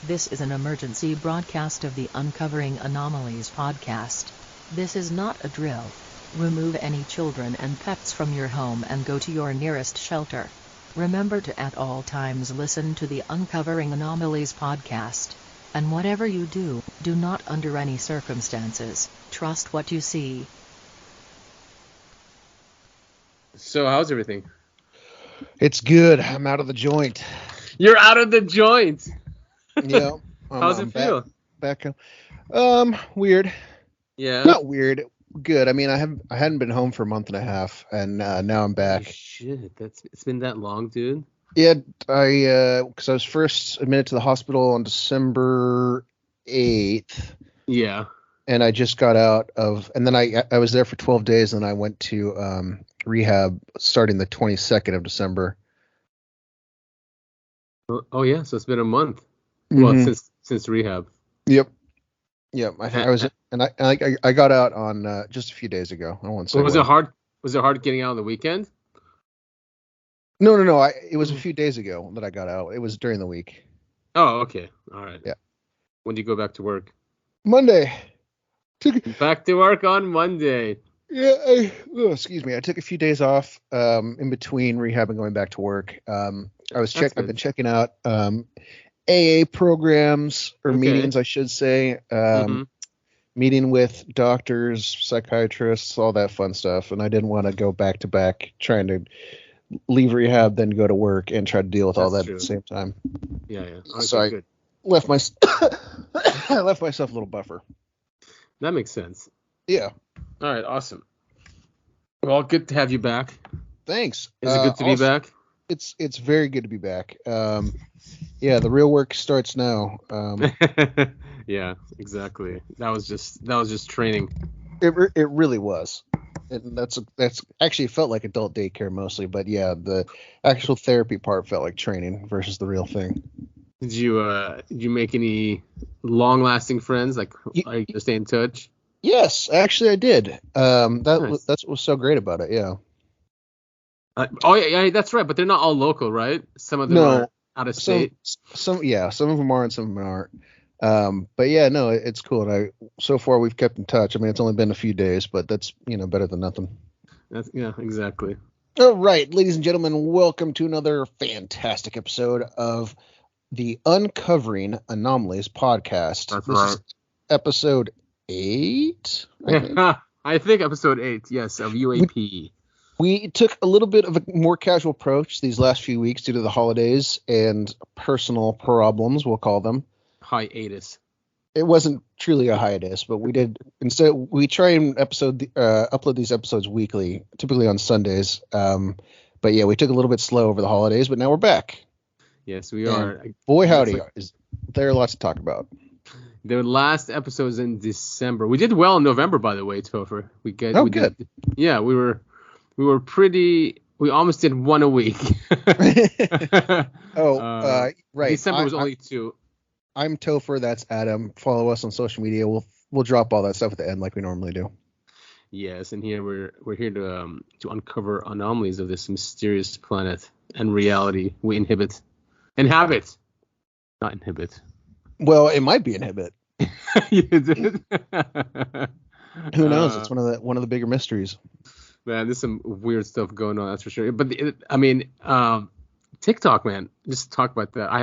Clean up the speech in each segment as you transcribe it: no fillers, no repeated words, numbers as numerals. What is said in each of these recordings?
This is an emergency broadcast of the Uncovering Anomalies podcast. This is not a drill. Remove any children and pets from your home and go to your nearest shelter. Remember to at all times listen to the Uncovering Anomalies podcast. And whatever you do, do not under any circumstances trust what you see. So how's everything? It's good. I'm out of the joint. You're out of the joint. Yeah. How's it feel? Back. Weird. Yeah. Not weird. Good. I mean, I hadn't been home for a month and a half, and now I'm back. Holy shit, it's been that long, dude. Yeah. Because I was first admitted to the hospital on December 8th. Yeah. And I just got out of, and then I was there for 12 days, and I went to rehab starting the 22nd of December. Oh yeah, so it's been a month. Mm-hmm. Well, since rehab. Yep. I was, and I got out on just a few days ago. I won't say. Was it hard? Was it hard getting out on the weekend? No. It was a few days ago that I got out. It was during the week. Oh, okay. All right. Yeah. When do you go back to work? Monday. Back to work on Monday. Yeah. Excuse me. I took a few days off in between rehab and going back to work. I've been checking out AA programs or meetings, I should say. Meeting with doctors, psychiatrists, all that fun stuff. And I didn't want to go back to back trying to leave rehab, then go to work and try to deal with all that at the same time. Yeah. Okay, so I left I left myself a little buffer. That makes sense. Yeah. All right. Awesome. Well, good to have you back. Thanks. Is it good to be back? It's very good to be back. Yeah, the real work starts now. Yeah, exactly. That was just training. It really was. And that's actually felt like adult daycare mostly, but yeah, the actual therapy part felt like training versus the real thing. Did you make any long-lasting friends? Like, are you gonna stay in touch? Yes, actually I did. Nice. That's what was so great about it. Yeah. Yeah, that's right. But they're not all local, right? Some of them are out of state. Some of them are and some of them aren't. But yeah, no, it's cool. And so far we've kept in touch. I mean, it's only been a few days, but that's better than nothing. Yeah, exactly. All right, ladies and gentlemen, welcome to another fantastic episode of the Uncovering Anomalies podcast. That's this right. Is episode 8. I think episode 8. Yes, of UAP. We took a little bit of a more casual approach these last few weeks due to the holidays and personal problems, we'll call them. Hiatus. It wasn't truly a hiatus, but we try and upload these episodes weekly, typically on Sundays. But yeah, we took a little bit slow over the holidays, but now we're back. Yes, we are. Boy, howdy, there are lots to talk about. The last episode was in December. We did well in November, by the way, Topher. Good. Yeah, we were pretty. We almost did one a week. Right. December was only 2. I'm Topher. That's Adam. Follow us on social media. We'll drop all that stuff at the end like we normally do. Yes, and here we're here to uncover anomalies of this mysterious planet and reality we inhabit, not inhibit. Well, it might be inhibit. You did. Who knows? It's one of the bigger mysteries. Man, there's some weird stuff going on, that's for sure. But TikTok, man, just talk about that. I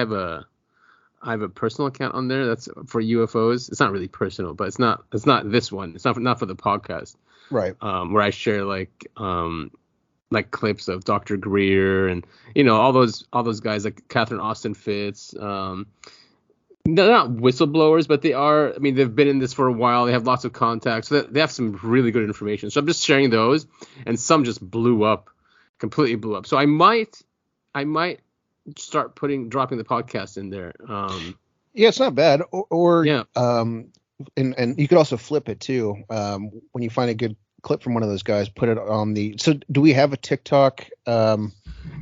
have a personal account on there that's for UFOs. It's not really personal, but it's not this one. It's not for the podcast. Right. Where I share like clips of Dr. Greer and all those guys like Catherine Austin Fitz. They're not whistleblowers, but they are. I mean, they've been in this for a while. They have lots of contacts. So they have some really good information. So I'm just sharing those, and some just completely blew up. So I might start dropping the podcast in there. Yeah, it's not bad. Or yeah. And you could also flip it too. When you find a good clip from one of those guys, put it on the. So do we have a TikTok?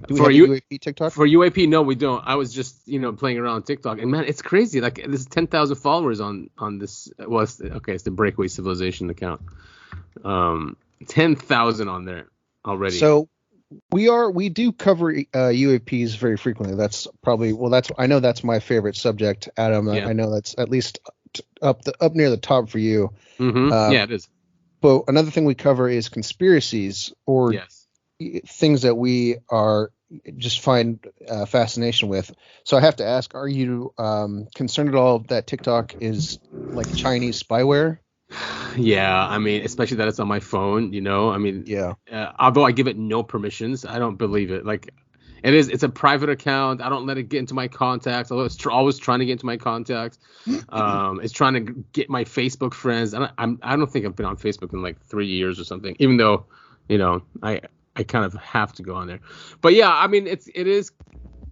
Do we have a UAP TikTok? For UAP, no, we don't. I was just playing around on TikTok, and man, it's crazy. Like there's 10,000 followers on this. Well, it's the Breakaway Civilization account. 10,000 on there already. So We do cover UAPs very frequently. That's probably I know that's my favorite subject, Adam. Yeah. I know that's at least up near the top for you. Yeah, it is. But another thing we cover is conspiracies or things that we are just find fascination with. So I have to ask, are you concerned at all that TikTok is like Chinese spyware? Yeah, I mean, especially that it's on my phone, I mean, Yeah. Although I give it no permissions, I don't believe it. Like, it's a private account. I don't let it get into my contacts, although it's always trying to get into my contacts. It's trying to get my Facebook friends. I don't think I've been on Facebook in like 3 years or something, even though, I kind of have to go on there. But yeah, I mean, it is,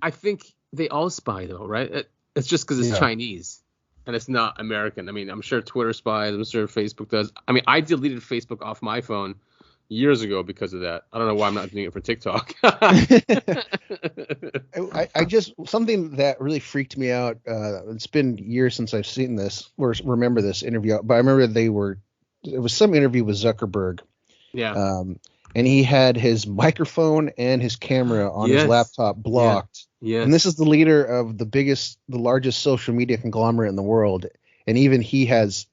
I think they all spy though, right? It's just because it's Chinese. And it's not American. I mean, I'm sure Twitter spies. I'm sure Facebook does. I mean, I deleted Facebook off my phone years ago because of that. I don't know why I'm not doing it for TikTok. I just something that really freaked me out. It's been years since I've seen this or remember this interview, but I remember it was some interview with Zuckerberg. Yeah. And he had his microphone and his camera on his laptop blocked. Yeah. And this is the leader of the largest social media conglomerate in the world. And even he has,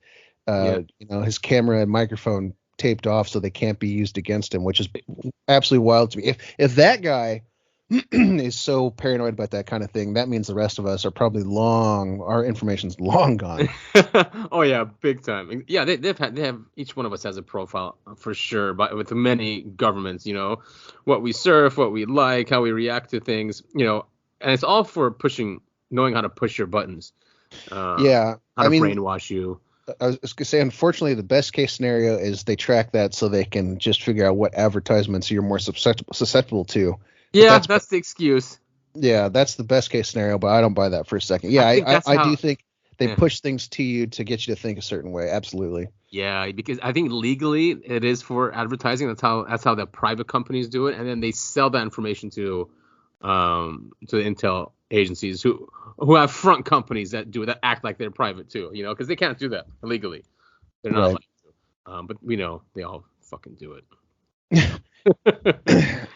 his camera and microphone taped off so they can't be used against him, which is absolutely wild to me. If that guy is so paranoid about that kind of thing, that means the rest of us are probably our information's long gone. Oh yeah, big time. Yeah, they have each one of us has a profile for sure, but with many governments, what we surf, what we like, how we react to things, and it's all for knowing how to push your buttons. How to brainwash you. I was gonna say, unfortunately, the best case scenario is they track that so they can just figure out what advertisements you're more susceptible to. Yeah, that's the excuse. Yeah, that's the best case scenario, but I don't buy that for a second. Yeah, I do think they push things to you to get you to think a certain way. Absolutely. Yeah, because I think legally it is for advertising. That's how the private companies do it, and then they sell that information to the intel agencies who have front companies that act like they're private too. Because they can't do that legally. They're not allowed to. But we know they all fucking do it.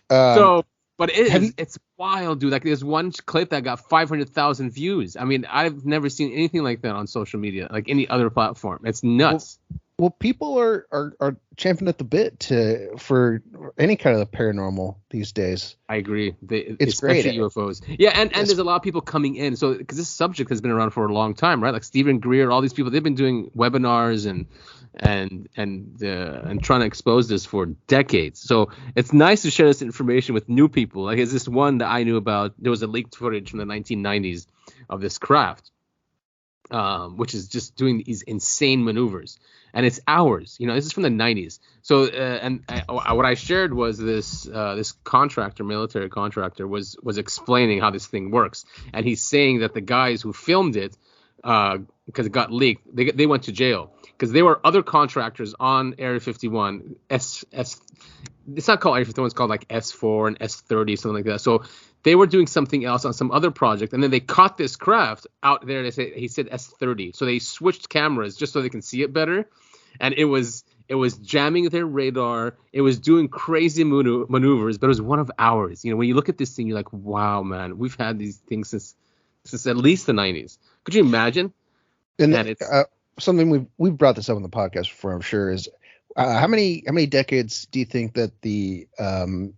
But it's wild, dude. Like there's one clip that got 500,000 views. I mean, I've never seen anything like that on social media, like any other platform. It's nuts. Well, people are champing at the bit for any kind of paranormal these days. I agree. It's great. UFOs. Yeah, and there's a lot of people coming in. So because this subject has been around for a long time, right? Like Stephen Greer, all these people, they've been doing webinars and trying to expose this for decades. So it's nice to share this information with new people. Like there's this one that I knew about. There was a leaked footage from the 1990s of this craft, which is just doing these insane maneuvers, and it's hours. This is from the 90s. So what I shared was this contractor, military contractor, was explaining how this thing works, and he's saying that the guys who filmed it, because it got leaked, they went to jail. Because there were other contractors on Area 51, it's not called Area 51, it's called like S4 and S30, something like that. So they were doing something else on some other project, and then they caught this craft out there. He said S30, so they switched cameras just so they can see it better, and it was jamming their radar. It was doing crazy maneuvers, but it was one of ours. When you look at this thing, you're like, wow, man, we've had these things since at least the 90s. Could you imagine? And it's something we've brought this up on the podcast before, I'm sure, is how many decades do you think that the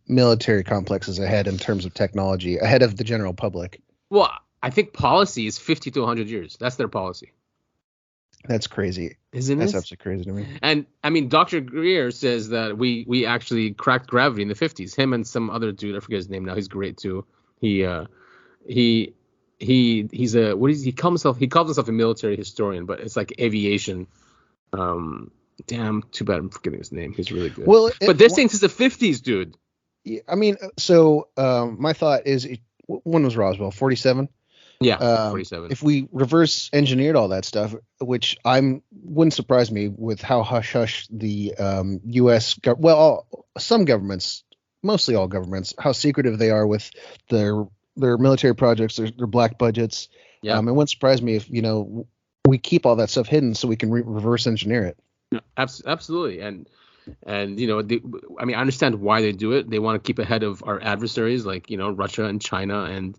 military complex is ahead in terms of technology, ahead of the general public? Well, I think policy is 50 to 100 years. That's their policy. That's crazy. Isn't it? That's absolutely crazy to me. And I mean, Dr. Greer says that we actually cracked gravity in the 50s. Him and some other dude, I forget his name now. He's great too. He's a he calls himself a military historian, but it's like aviation. Damn, too bad I'm forgetting his name. He's really good. Well, but they're saying since the 50s, dude. I mean, so my thought is, when was Roswell? 47. Yeah, 47. If we reverse engineered all that stuff, which wouldn't surprise me with how hush hush the U.S. Some governments, mostly all governments, how secretive they are with their military projects, their black budgets. Yeah. It wouldn't surprise me if we keep all that stuff hidden so we can reverse engineer it. Absolutely. And And I mean, I understand why they do it. They want to keep ahead of our adversaries, like Russia and China, and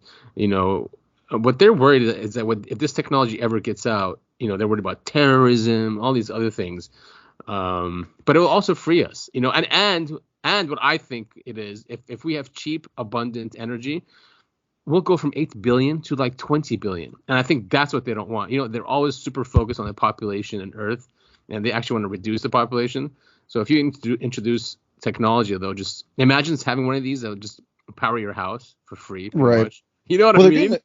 what they're worried is that if this technology ever gets out, they're worried about terrorism, all these other things. But it will also free us, and what I think it is, if we have cheap, abundant energy, we'll go from 8 billion to like 20 billion. And I think that's what they don't want. They're always super focused on the population and Earth, and they actually want to reduce the population. So if you introduce technology, they'll just imagine having one of these that would just power your house for free. Right. Much. You know what I mean?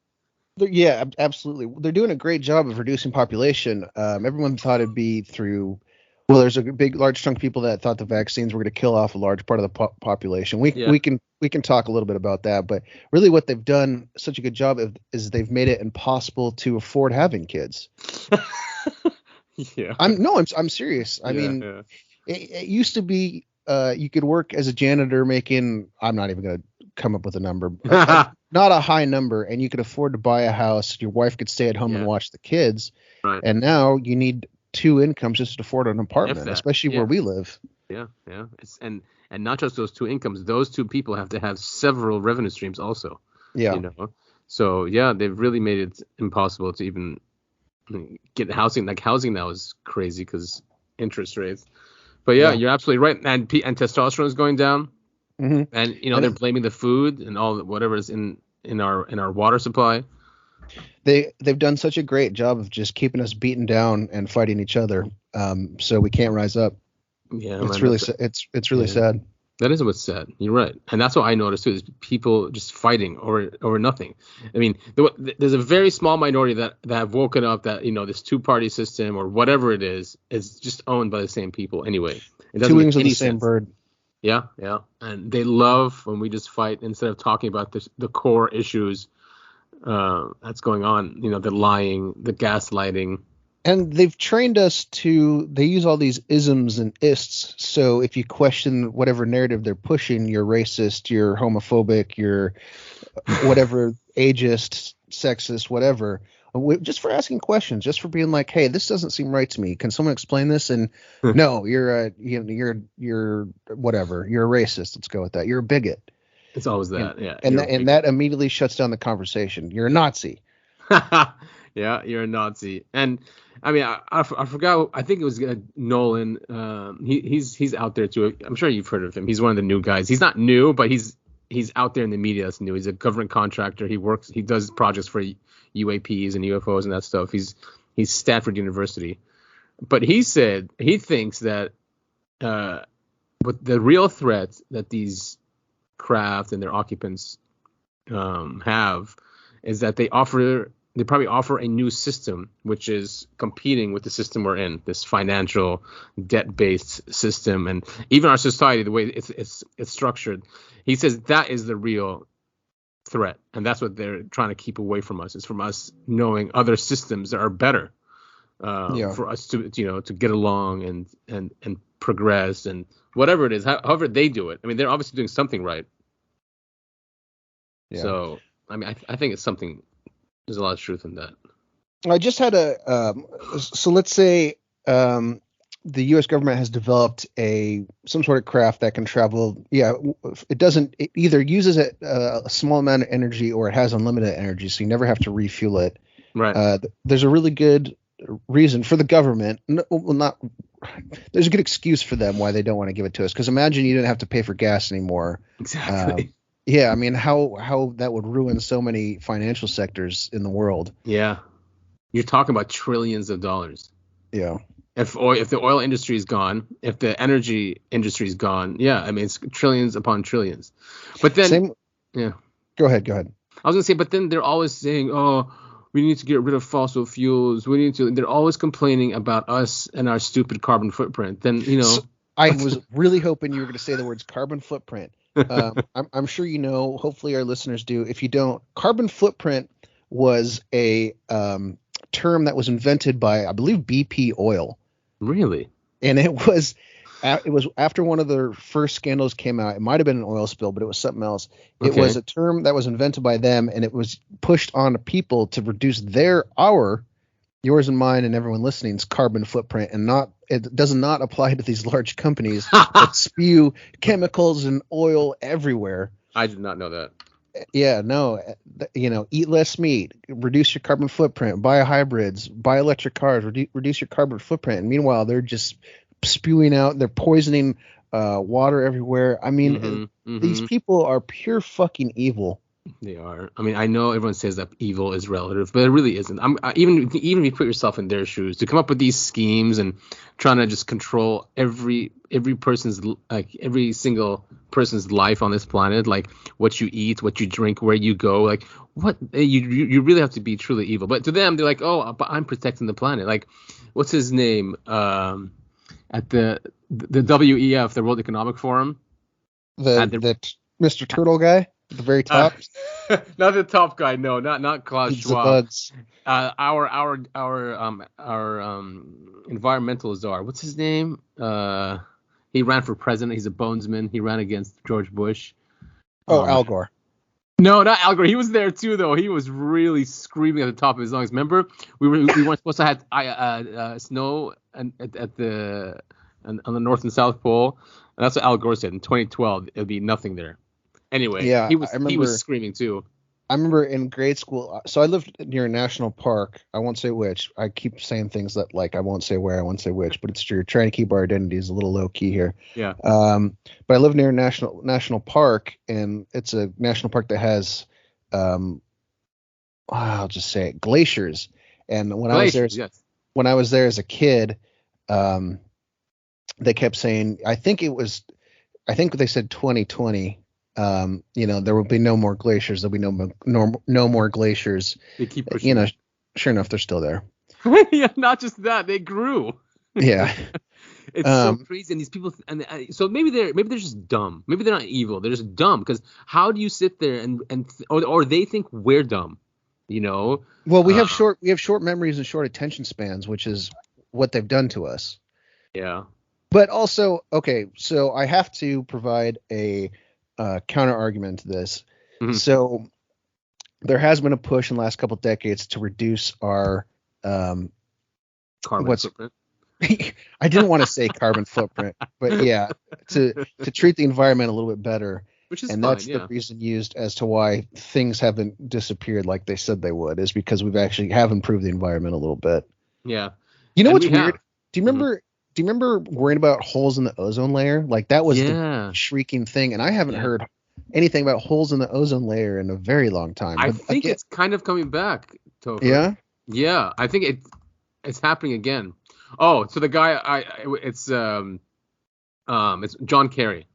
Yeah, absolutely. They're doing a great job of reducing population. Everyone thought it'd be through. Well, there's a large chunk of people that thought the vaccines were going to kill off a large part of the population. We can talk a little bit about that, but really, what they've done such a good job of is they've made it impossible to afford having kids. Yeah. I'm serious. I mean, it used to be you could work as a janitor making. I'm not even going to come up with a number. Not a high number, and you could afford to buy a house. Your wife could stay at home and watch the kids. Right. And now you need 2 incomes just to afford an apartment, especially where we live. Yeah. And not just those 2 incomes; those 2 people have to have several revenue streams also. Yeah. So they've really made it impossible to even get housing. Like housing now is crazy because interest rates. But you're absolutely right. And testosterone is going down. Mm-hmm. And they're blaming the food and all whatever is in our water supply. They've done such a great job of just keeping us beaten down and fighting each other, so we can't rise up. Yeah, it's really sad. That is what's sad. You're right, and that's what I noticed too, is people just fighting over nothing. I mean, there's a very small minority that have woken up that this 2-party system or whatever it is just owned by the same people anyway. It doesn't 2 wings of the sense. same bird. Yeah, and they love when we just fight instead of talking about the core issues that's going on. The lying, the gaslighting. And they've trained us they use all these isms and ists. So if you question whatever narrative they're pushing, you're racist, you're homophobic, you're whatever, ageist, sexist, whatever. Just for asking questions, just for being like, hey, this doesn't seem right to me. Can someone explain this? And no, you're whatever. You're a racist. Let's go with that. You're a bigot. It's always that. Yeah. And that immediately shuts down the conversation. You're a Nazi. Yeah, you're a Nazi. And I mean, I forgot. I think it was Nolan. He's out there too. I'm sure you've heard of him. He's one of the new guys. He's not new, but he's out there in the media. That's new. He's a government contractor. He does projects for UAPs and UFOs and that stuff. He's Stanford University. But he said he thinks that but the real threat that these craft and their occupants have is that they probably offer a new system which is competing with the system we're in, this financial debt-based system, and even our society, the way it's structured. He says that is the real threat, and that's what they're trying to keep away from us, is from us knowing other systems that are better for us to get along and progress and whatever it is, however they do it. I mean, they're obviously doing something right. Yeah. So I mean, I think it's something. There's a lot of truth in that. I just had so let's say the U.S. government has developed some sort of craft that can travel. Yeah, it either uses a small amount of energy or it has unlimited energy, so you never have to refuel it. Right. There's a really good reason for the government. There's a good excuse for them why they don't want to give it to us. Because imagine you didn't have to pay for gas anymore. Exactly. Yeah, I mean, how that would ruin so many financial sectors in the world. Yeah, you're talking about trillions of dollars. Yeah. If the oil industry is gone, if the energy industry is gone, yeah, I mean, it's trillions upon trillions. But then, yeah. Go ahead. I was gonna say, but then they're always saying, oh, we need to get rid of fossil fuels. They're always complaining about us and our stupid carbon footprint. Then, So I was really hoping you were going to say the words carbon footprint. I'm sure you know, hopefully our listeners do. If you don't, carbon footprint was a term that was invented by, I believe, BP Oil. Really? And it was after one of their first scandals came out. It might have been an oil spill, but it was something else. Okay. It was a term that was invented by them, and it was pushed on to people to reduce yours and mine and everyone listening's carbon footprint, and not it does not apply to these large companies that spew chemicals and oil everywhere. I did not know that. Yeah, no, eat less meat, reduce your carbon footprint, buy hybrids, buy electric cars, reduce your carbon footprint. And meanwhile, they're just spewing out, they're poisoning water everywhere. I mean, these people are pure fucking evil. They are. I mean, I know everyone says that evil is relative, but it really isn't. Even if you put yourself in their shoes, to come up with these schemes and trying to just control every person's, like every single person's life on this planet, like what you eat, what you drink, where you go, like what you really have to be truly evil. But to them, they're like, oh, but I'm protecting the planet. Like, what's his name? At the WEF, the World Economic Forum. The Mr. Turtle guy. At the very top. Not the top guy, no, not Klaus Schwab. Our environmental czar. What's his name? He ran for president. He's a bonesman. He ran against George Bush. Al Gore. No, not Al Gore. He was there too, though. He was really screaming at the top of his lungs. Remember, we weren't supposed to have snow on the North and South Pole, and that's what Al Gore said in 2012. It'll be nothing there. Anyway, yeah, he was screaming too. I remember in grade school, so I lived near a national park. I won't say which. I keep saying things that like I won't say where, I won't say which, but it's true. Trying to keep our identities a little low key here. Yeah. But I live near a national park, and it's a national park that has, I'll just say it, glaciers. And when I was there as a kid, they kept saying, I think they said 2020. There will be no more glaciers. There'll be no more glaciers. They keep pushing. Sure enough, they're still there. Yeah, not just that, they grew. Yeah, it's so crazy. And these people, so maybe they're just dumb. Maybe they're not evil. They're just dumb. Because how do you sit there or they think we're dumb? Well, we have short memories and short attention spans, which is what they've done to us. Yeah. But also, okay, so I have to provide a counter argument to this. Mm-hmm. So there has been a push in the last couple of decades to reduce our carbon footprint. I didn't want to say carbon footprint, but yeah, to treat the environment a little bit better. Which is and fine, that's the reason used as to why things haven't disappeared like they said they would, is because we've actually have improved the environment a little bit. Yeah. You know what's weird? Do you remember? Do you remember worrying about holes in the ozone layer? Like that was the shrieking thing, and I haven't heard anything about holes in the ozone layer in a very long time. I think it's kind of coming back, Topher. Yeah? Yeah, I think it's happening again. Oh, so the guy, it's John Kerry.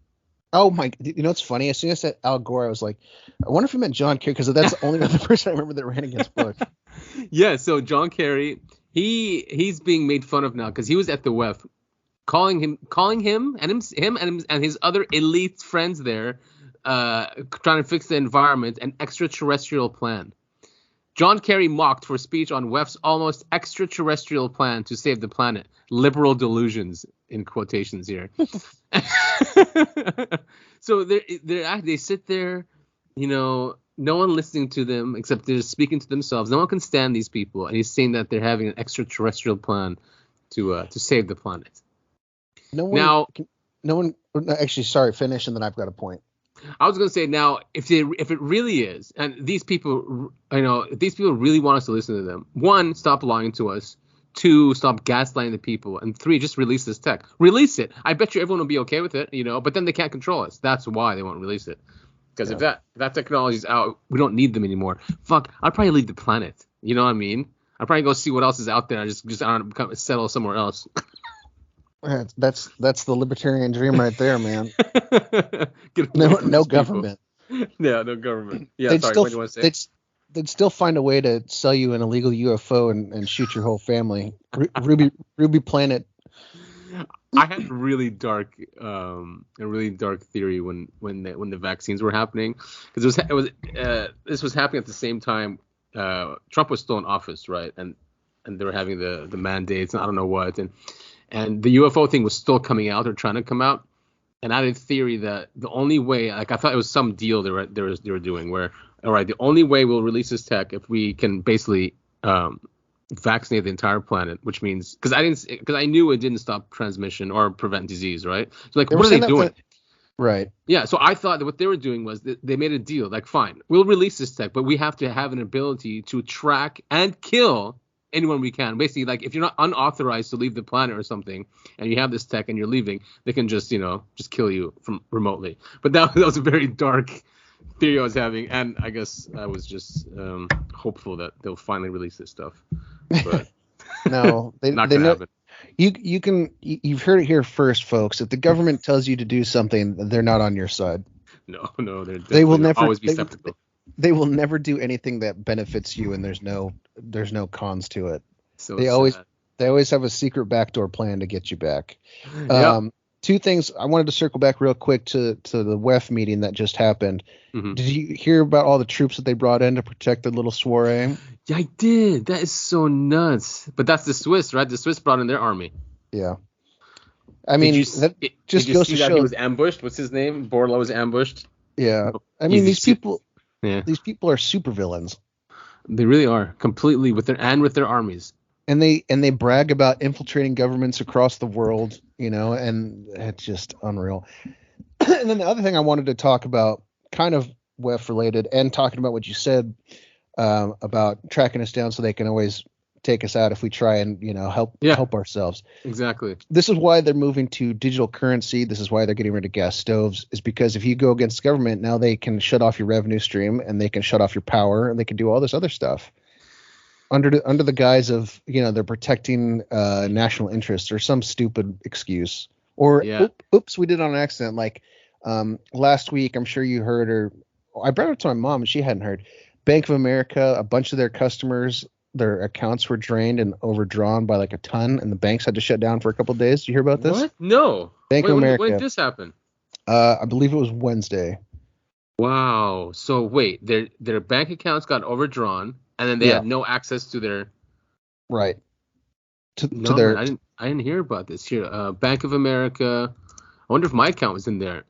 Oh my! You know what's funny? As soon as I said Al Gore, I was like, I wonder if he meant John Kerry, because that's the only other person I remember that ran against Bush. Yeah, so John Kerry. He's being made fun of now because he was at the WEF, calling him and his other elite friends there, trying to fix the environment, an extraterrestrial plan. John Kerry mocked for speech on WEF's almost extraterrestrial plan to save the planet. Liberal delusions in quotations here. So they sit there, no one listening to them except they're speaking to themselves. No one can stand these people, and he's saying that they're having an extraterrestrial plan to save the planet. No one. Actually, sorry. Finish, and then I've got a point. I was going to say now, if it really is, and these people, if these people really want us to listen to them. 1, stop lying to us. 2, stop gaslighting the people. And 3, just release this tech. Release it. I bet you everyone will be okay with it, But then they can't control us. That's why they won't release it. Because if that technology's out, we don't need them anymore. Fuck, I'd probably leave the planet. You know what I mean? I'd probably go see what else is out there. I just settle somewhere else. That's the libertarian dream right there, man. No government. Yeah, no government. Yeah, what do you want to say? They'd still find a way to sell you an illegal UFO and shoot your whole family. Ruby Planet. I had a really dark theory when the vaccines were happening, because this was happening at the same time Trump was still in office, right? And they were having the mandates and I don't know what, and the UFO thing was still coming out or trying to come out. And I had a theory that the only way, I thought it was some deal they were doing where, all right, the only way we'll release this tech if we can basically vaccinate the entire planet, which means because I knew it didn't stop transmission or prevent disease, right? So like, what are they doing? Right. Yeah. So I thought that what they were doing was they made a deal. Like, fine, we'll release this tech, but we have to have an ability to track and kill anyone we can. Basically, like, if you're not unauthorized to leave the planet or something, and you have this tech and you're leaving, they can just kill you from remotely. But that was a very dark theory I was having, and I guess I was just hopeful that they'll finally release this stuff. But no, they not gonna happen. You've heard it here first, folks. If the government tells you to do something, they're not on your side. No, they will never always be skeptical. They will never do anything that benefits you, and there's no cons to it. So they always have a secret backdoor plan to get you back. Yep. Two things I wanted to circle back real quick to the WEF meeting that just happened. Mm-hmm. Did you hear about all the troops that they brought in to protect the little soiree? Yeah, I did. That is so nuts. But that's the Swiss, right? The Swiss brought in their army. Yeah. I mean, did you see that he was ambushed? What's his name? Borla was ambushed. Yeah. I mean, these people are supervillains. They really are, completely with their armies. And they brag about infiltrating governments across the world, and it's just unreal. And then the other thing I wanted to talk about, kind of WEF related, and talking about what you said about tracking us down so they can always take us out if we try and help ourselves. Exactly. This is why they're moving to digital currency. This is why they're getting rid of gas stoves, is because if you go against government, now they can shut off your revenue stream, and they can shut off your power, and they can do all this other stuff under the guise of they're protecting national interests or some stupid excuse. Or oops, we did it on an accident. Like last week, I'm sure you heard, or I brought it to my mom and she hadn't heard. Bank of America, a bunch of their customers, their accounts were drained and overdrawn by like a ton, and the banks had to shut down for a couple of days. Did you hear about this? What? No. Bank of America. When did this happen? I believe it was Wednesday. Wow. So wait, their bank accounts got overdrawn, and then they had no access to their. Right. I didn't hear about this here. Bank of America. I wonder if my account was in there.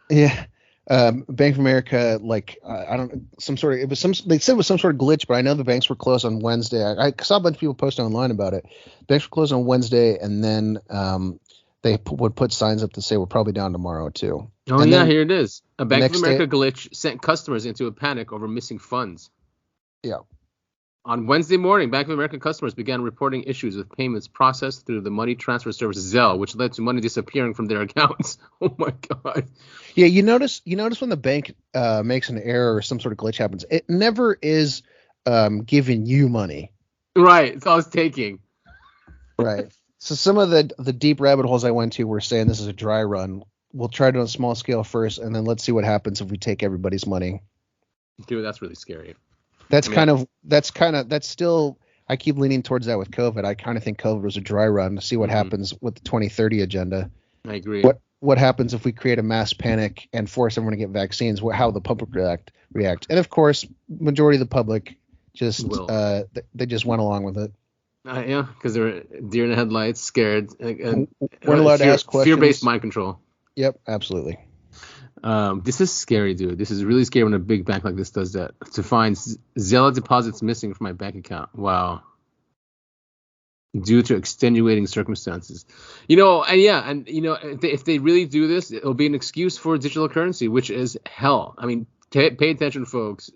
Yeah. Bank of America, like I don't, some sort of, they said it was some sort of glitch, but I know the banks were closed on Wednesday. I saw a bunch of people posting online about it. Banks were closed on Wednesday, and then they would put signs up to say we're probably down tomorrow too. Oh, and here it is. A Bank of America glitch sent customers into a panic over missing funds. Yeah. On Wednesday morning, Bank of America customers began reporting issues with payments processed through the money transfer service Zelle, which led to money disappearing from their accounts. Oh my God. Yeah, you notice when the bank makes an error or some sort of glitch happens, it never is giving you money. Right. It's all it's taking. Right. So some of the deep rabbit holes I went to were saying this is a dry run. We'll try it on a small scale first, and then let's see what happens if we take everybody's money. Dude, that's really scary. That's still, I keep leaning towards that with COVID. I kind of think COVID was a dry run to see what happens with the 2030 agenda. I agree. What happens if we create a mass panic and force everyone to get vaccines? How the public react? And of course, majority of the public just they just went along with it. Yeah, because they're deer in the headlights, scared. And weren't allowed to ask questions. Fear-based mind control. Yep, absolutely. This is scary, dude. This is really scary when a big bank like this does that. To find Zelle deposits missing from my bank account. Wow. Due to extenuating circumstances. If they really do this, it'll be an excuse for digital currency, which is hell. I mean, pay attention, folks.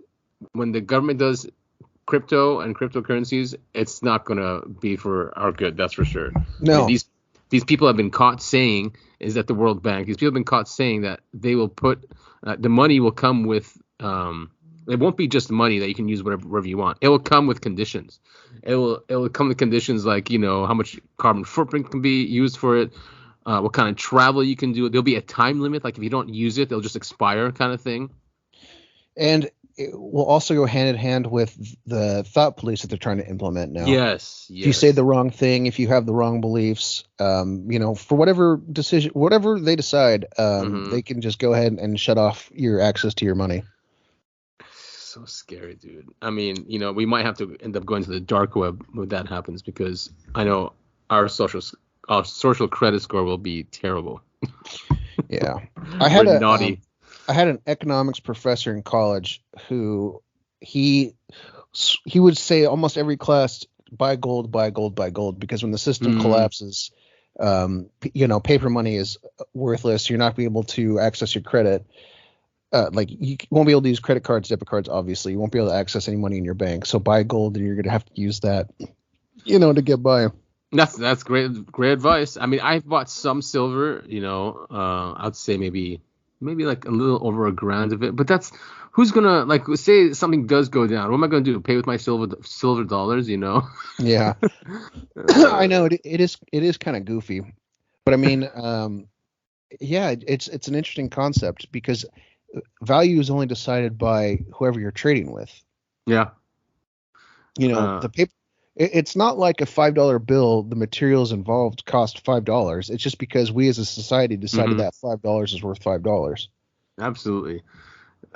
When the government does crypto and cryptocurrencies, it's not going to be for our good. That's for sure. No. I mean, these people have been caught saying is that the World Bank. These people have been caught saying that they will put the money will come with it won't be just money that you can use wherever you want. It will come with conditions. It will come with conditions like how much carbon footprint can be used for it, what kind of travel you can do. There'll be a time limit. Like if you don't use it, they'll just expire, kind of thing. And it will also go hand in hand with the thought police that they're trying to implement now. Yes. If you say the wrong thing, if you have the wrong beliefs, for whatever they decide, they can just go ahead and shut off your access to your money. So scary, dude. I mean, we might have to end up going to the dark web when that happens, because I know our social credit score will be terrible. Yeah. Naughty. I had an economics professor in college who he would say almost every class, buy gold, buy gold, buy gold, because when the system collapses, paper money is worthless. You're not be able to access your credit. Like you won't be able to use credit cards, debit cards. Obviously, you won't be able to access any money in your bank. So buy gold, and you're going to have to use that, to get by. That's great advice. I mean, I've bought some silver. I'd say maybe like a little over $1,000 of it. But that's who's gonna, like, say something does go down. What am I gonna do? Pay with my silver dollars? Yeah, I know it is kind of goofy, but I mean, yeah, it's an interesting concept because value is only decided by whoever you're trading with. Yeah. The paper. It's not like a $5 bill. The materials involved cost $5. It's just because we as a society decided that $5 is worth $5. Absolutely.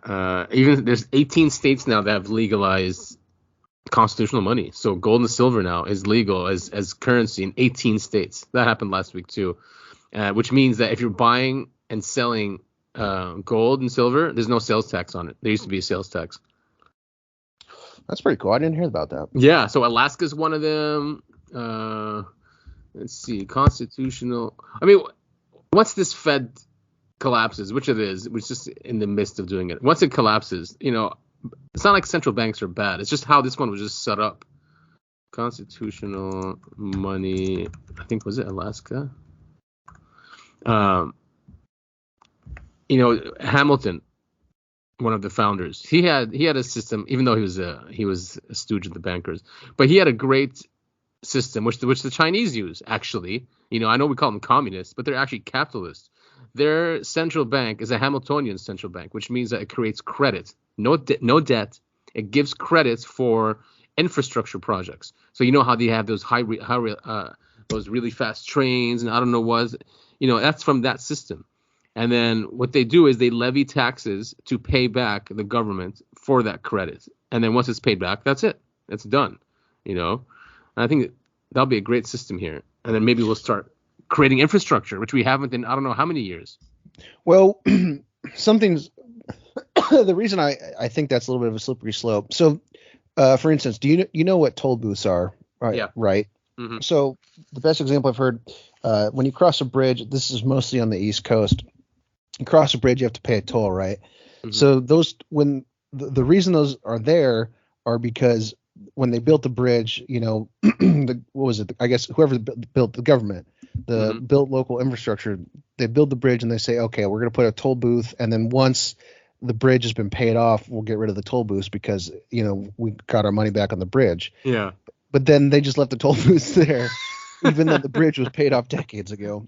Even there's 18 states now that have legalized constitutional money. So gold and silver now is legal as currency in 18 states. That happened last week too, which means that if you're buying and selling gold and silver, there's no sales tax on it. There used to be a sales tax. That's pretty cool. I didn't hear about that. Yeah, so Alaska's one of them. Let's see, constitutional. I mean, once this Fed collapses, which it is, we're just in the midst of doing it. Once it collapses, it's not like central banks are bad. It's just how this one was just set up. Constitutional money. I think, was it Alaska? Hamilton, one of the founders, he had a system, even though he was a stooge of the bankers, but he had a great system which the Chinese use, actually. I know we call them communists, but they're actually capitalists. Their central bank is a Hamiltonian central bank, which means that it creates credit, no debt. It gives credits for infrastructure projects. So how they have those those really fast trains, and I don't know what, that's from that system. And then what they do is they levy taxes to pay back the government for that credit. And then once it's paid back, that's it. It's done. And I think that'll be a great system here. And then maybe we'll start creating infrastructure, which we haven't in I don't know how many years. Well, something's the reason I think that's a little bit of a slippery slope. So, for instance, do you know what toll booths are? Right. Yeah. Right. Mm-hmm. So the best example I've heard, when you cross a bridge, this is mostly on the East Coast. You cross a bridge, you have to pay a toll, right? Mm-hmm. So when the reason those are there are because when they built the bridge, what was it? I guess whoever built the government, built local infrastructure, they build the bridge and they say, okay, we're going to put a toll booth, and then once the bridge has been paid off, we'll get rid of the toll booths because we got our money back on the bridge. Yeah. But then they just left the toll booths there, even though the bridge was paid off decades ago.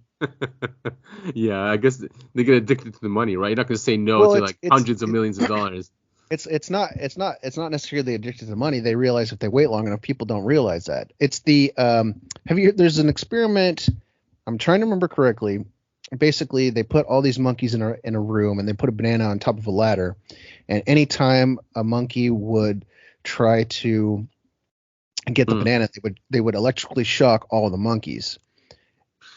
Yeah, I guess they get addicted to the money, right? You're not going to say no to hundreds of millions of dollars. It's not necessarily addicted to money. They realize if they wait long enough, people don't realize that. It's the there's an experiment. I'm trying to remember correctly. Basically, they put all these monkeys in a room, and they put a banana on top of a ladder, and anytime a monkey would try to get the banana, they would electrically shock all of the monkeys.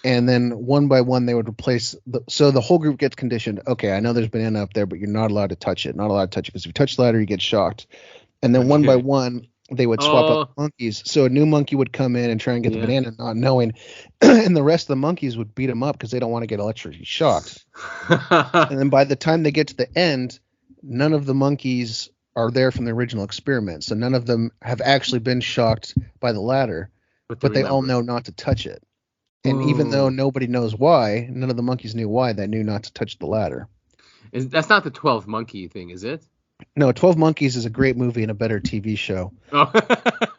And then one by one, they would replace so the whole group gets conditioned. Okay, I know there's banana up there, but you're not allowed to touch it. Not allowed to touch it because if you touch the ladder, you get shocked. And then one by one, they would swap out the monkeys. So a new monkey would come in and try and get the banana, not knowing, and the rest of the monkeys would beat him up because they don't want to get electrically shocked. And then by the time they get to the end, none of the monkeys are there from the original experiment. So none of them have actually been shocked by the ladder, but they all know not to touch it. And even though nobody knows why, none of the monkeys knew why, they knew not to touch the ladder. That's not the 12 monkey thing, is it? No, 12 Monkeys is a great movie and a better TV show. Oh.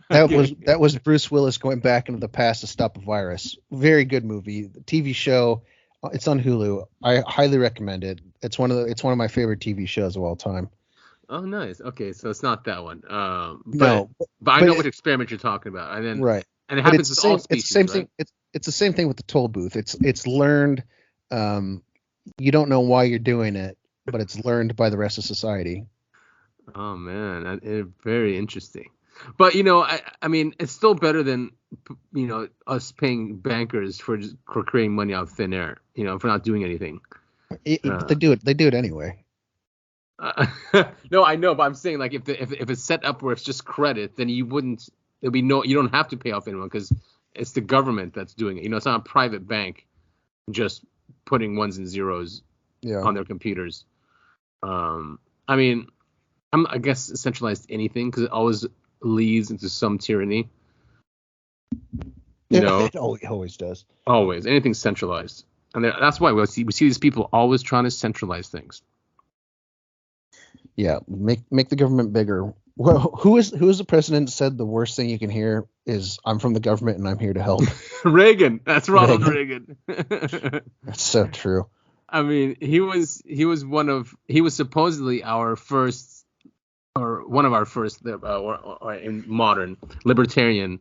That was Bruce Willis going back into the past to stop a virus. Very good movie. The TV show, it's on Hulu. I highly recommend it. It's one of my favorite TV shows of all time. Oh, nice. Okay, so it's not that one. But I know which experiment you're talking about. And then right. And it happens with all species. It's the same right? thing. It's the same thing with the toll booth. It's learned. You don't know why you're doing it, but it's learned by the rest of society. Oh man, very interesting. But I mean, it's still better than us paying bankers for creating money out of thin air. For not doing anything. They do it. They do it anyway. No, I know, but I'm saying like if it's set up where it's just credit, then you wouldn't there'll be no, you don't have to pay off anyone because it's the government that's doing it. It's not a private bank just putting ones and zeros on their computers. I mean, I guess centralized anything because it always leads into some tyranny. It always does. Always anything centralized, and that's why we see these people always trying to centralize things. Yeah, make the government bigger. Well, who is the president said the worst thing you can hear is "I'm from the government and I'm here to help"? Reagan. That's Ronald Reagan. That's so true. I mean, he was supposedly our first, or one of our first, or in modern libertarian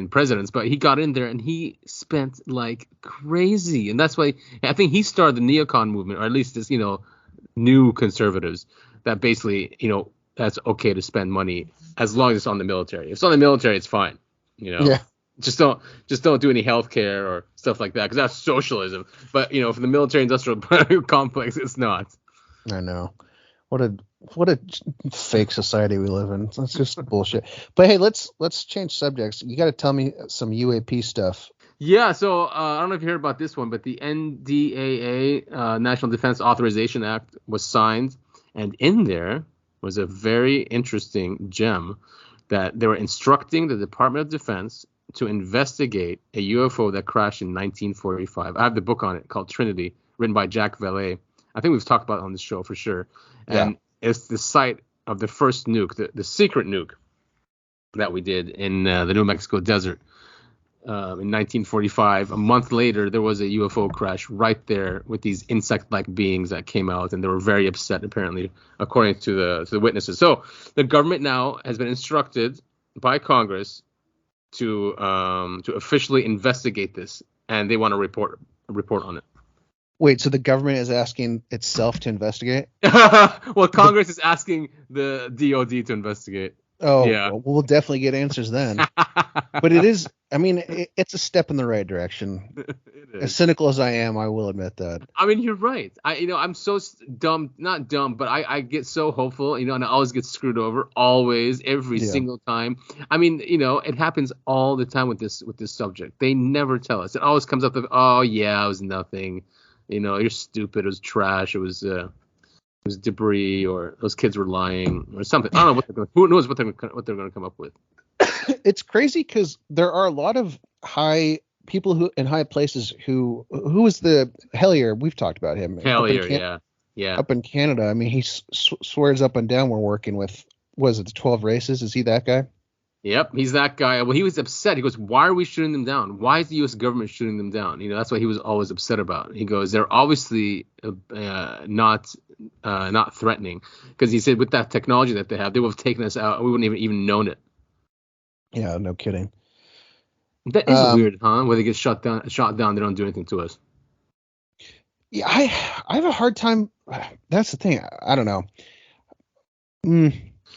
presidents, but he got in there and he spent like crazy, and that's why I think he started the neocon movement, or at least this, new conservatives that basically, that's okay to spend money as long as it's on the military. If it's on the military, it's fine. Yeah. Just don't do any healthcare or stuff like that because that's socialism. But for the military-industrial complex, it's not. I know. What a fake society we live in. That's just bullshit. But hey, let's change subjects. You got to tell me some UAP stuff. Yeah. So I don't know if you heard about this one, but the NDAA, National Defense Authorization Act, was signed, and in there was a very interesting gem that they were instructing the Department of Defense to investigate a UFO that crashed in 1945. I have the book on it called Trinity, written by Jack Vallée. I think we've talked about it on the show for sure. And it's the site of the first nuke, the secret nuke that we did in the New Mexico desert in 1945. A month later, there was a UFO crash right there with these insect-like beings that came out, and they were very upset, apparently, according to the witnesses. So the government now has been instructed by Congress to officially investigate this, and they want to report on it. Wait, so the government is asking itself to investigate? Well, Congress is asking the DOD to investigate. Oh, yeah. Well, we'll definitely get answers then. But it is, I mean, it's a step in the right direction. It is. As cynical as I am, I will admit that. I mean, you're right. I'm so dumb, not dumb, but I get so hopeful, and I always get screwed over, always, every single time. I mean, it happens all the time with this subject. They never tell us. It always comes up with, oh yeah, it was nothing. You're stupid. It was trash. It was debris, or those kids were lying, or something. I don't know who knows what they're going to come up with. It's crazy because there are a lot of people who in high places who is the Hellier. We've talked about him. Hellier, yeah. Up in Canada, I mean, he swears up and down we're working with. Was it the 12 races? Is he that guy? Yep, he's that guy. Well, he was upset. He goes, "Why are we shooting them down? Why is the U.S. government shooting them down?" That's what he was always upset about. He goes, "They're obviously not threatening," because he said with that technology that they have, they would have taken us out. We wouldn't even known it. Yeah, no kidding. That is weird, huh? Where they get shot down, they don't do anything to us. Yeah, I have a hard time. That's the thing. I don't know.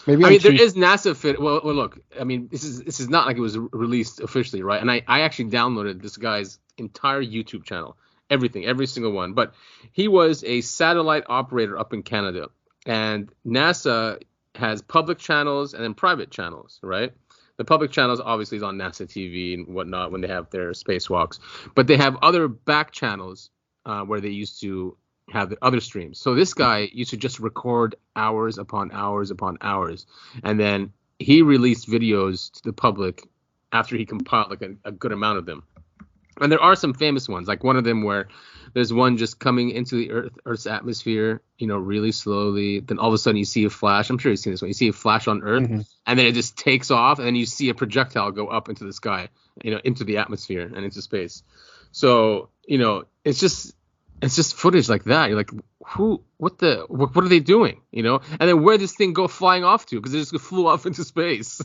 Maybe there is NASA fit. Well, look. I mean, this is not like it was released officially, right? And I actually downloaded this guy's entire YouTube channel, everything, every single one. But he was a satellite operator up in Canada, and NASA has public channels and then private channels, right? The public channels obviously is on NASA TV and whatnot when they have their spacewalks, but they have other back channels where they used to have the other streams. So this guy used to just record hours upon hours upon hours, and then he released videos to the public after he compiled like a good amount of them. And there are some famous ones, like one of them where there's one just coming into the Earth's atmosphere, really slowly. Then all of a sudden you see a flash. I'm sure you've seen this one. You see a flash on Earth, and then it just takes off, and then you see a projectile go up into the sky, into the atmosphere and into space. So, it's just footage like that. You're like, what are they doing? And then where did this thing go flying off to? Because it just flew off into space.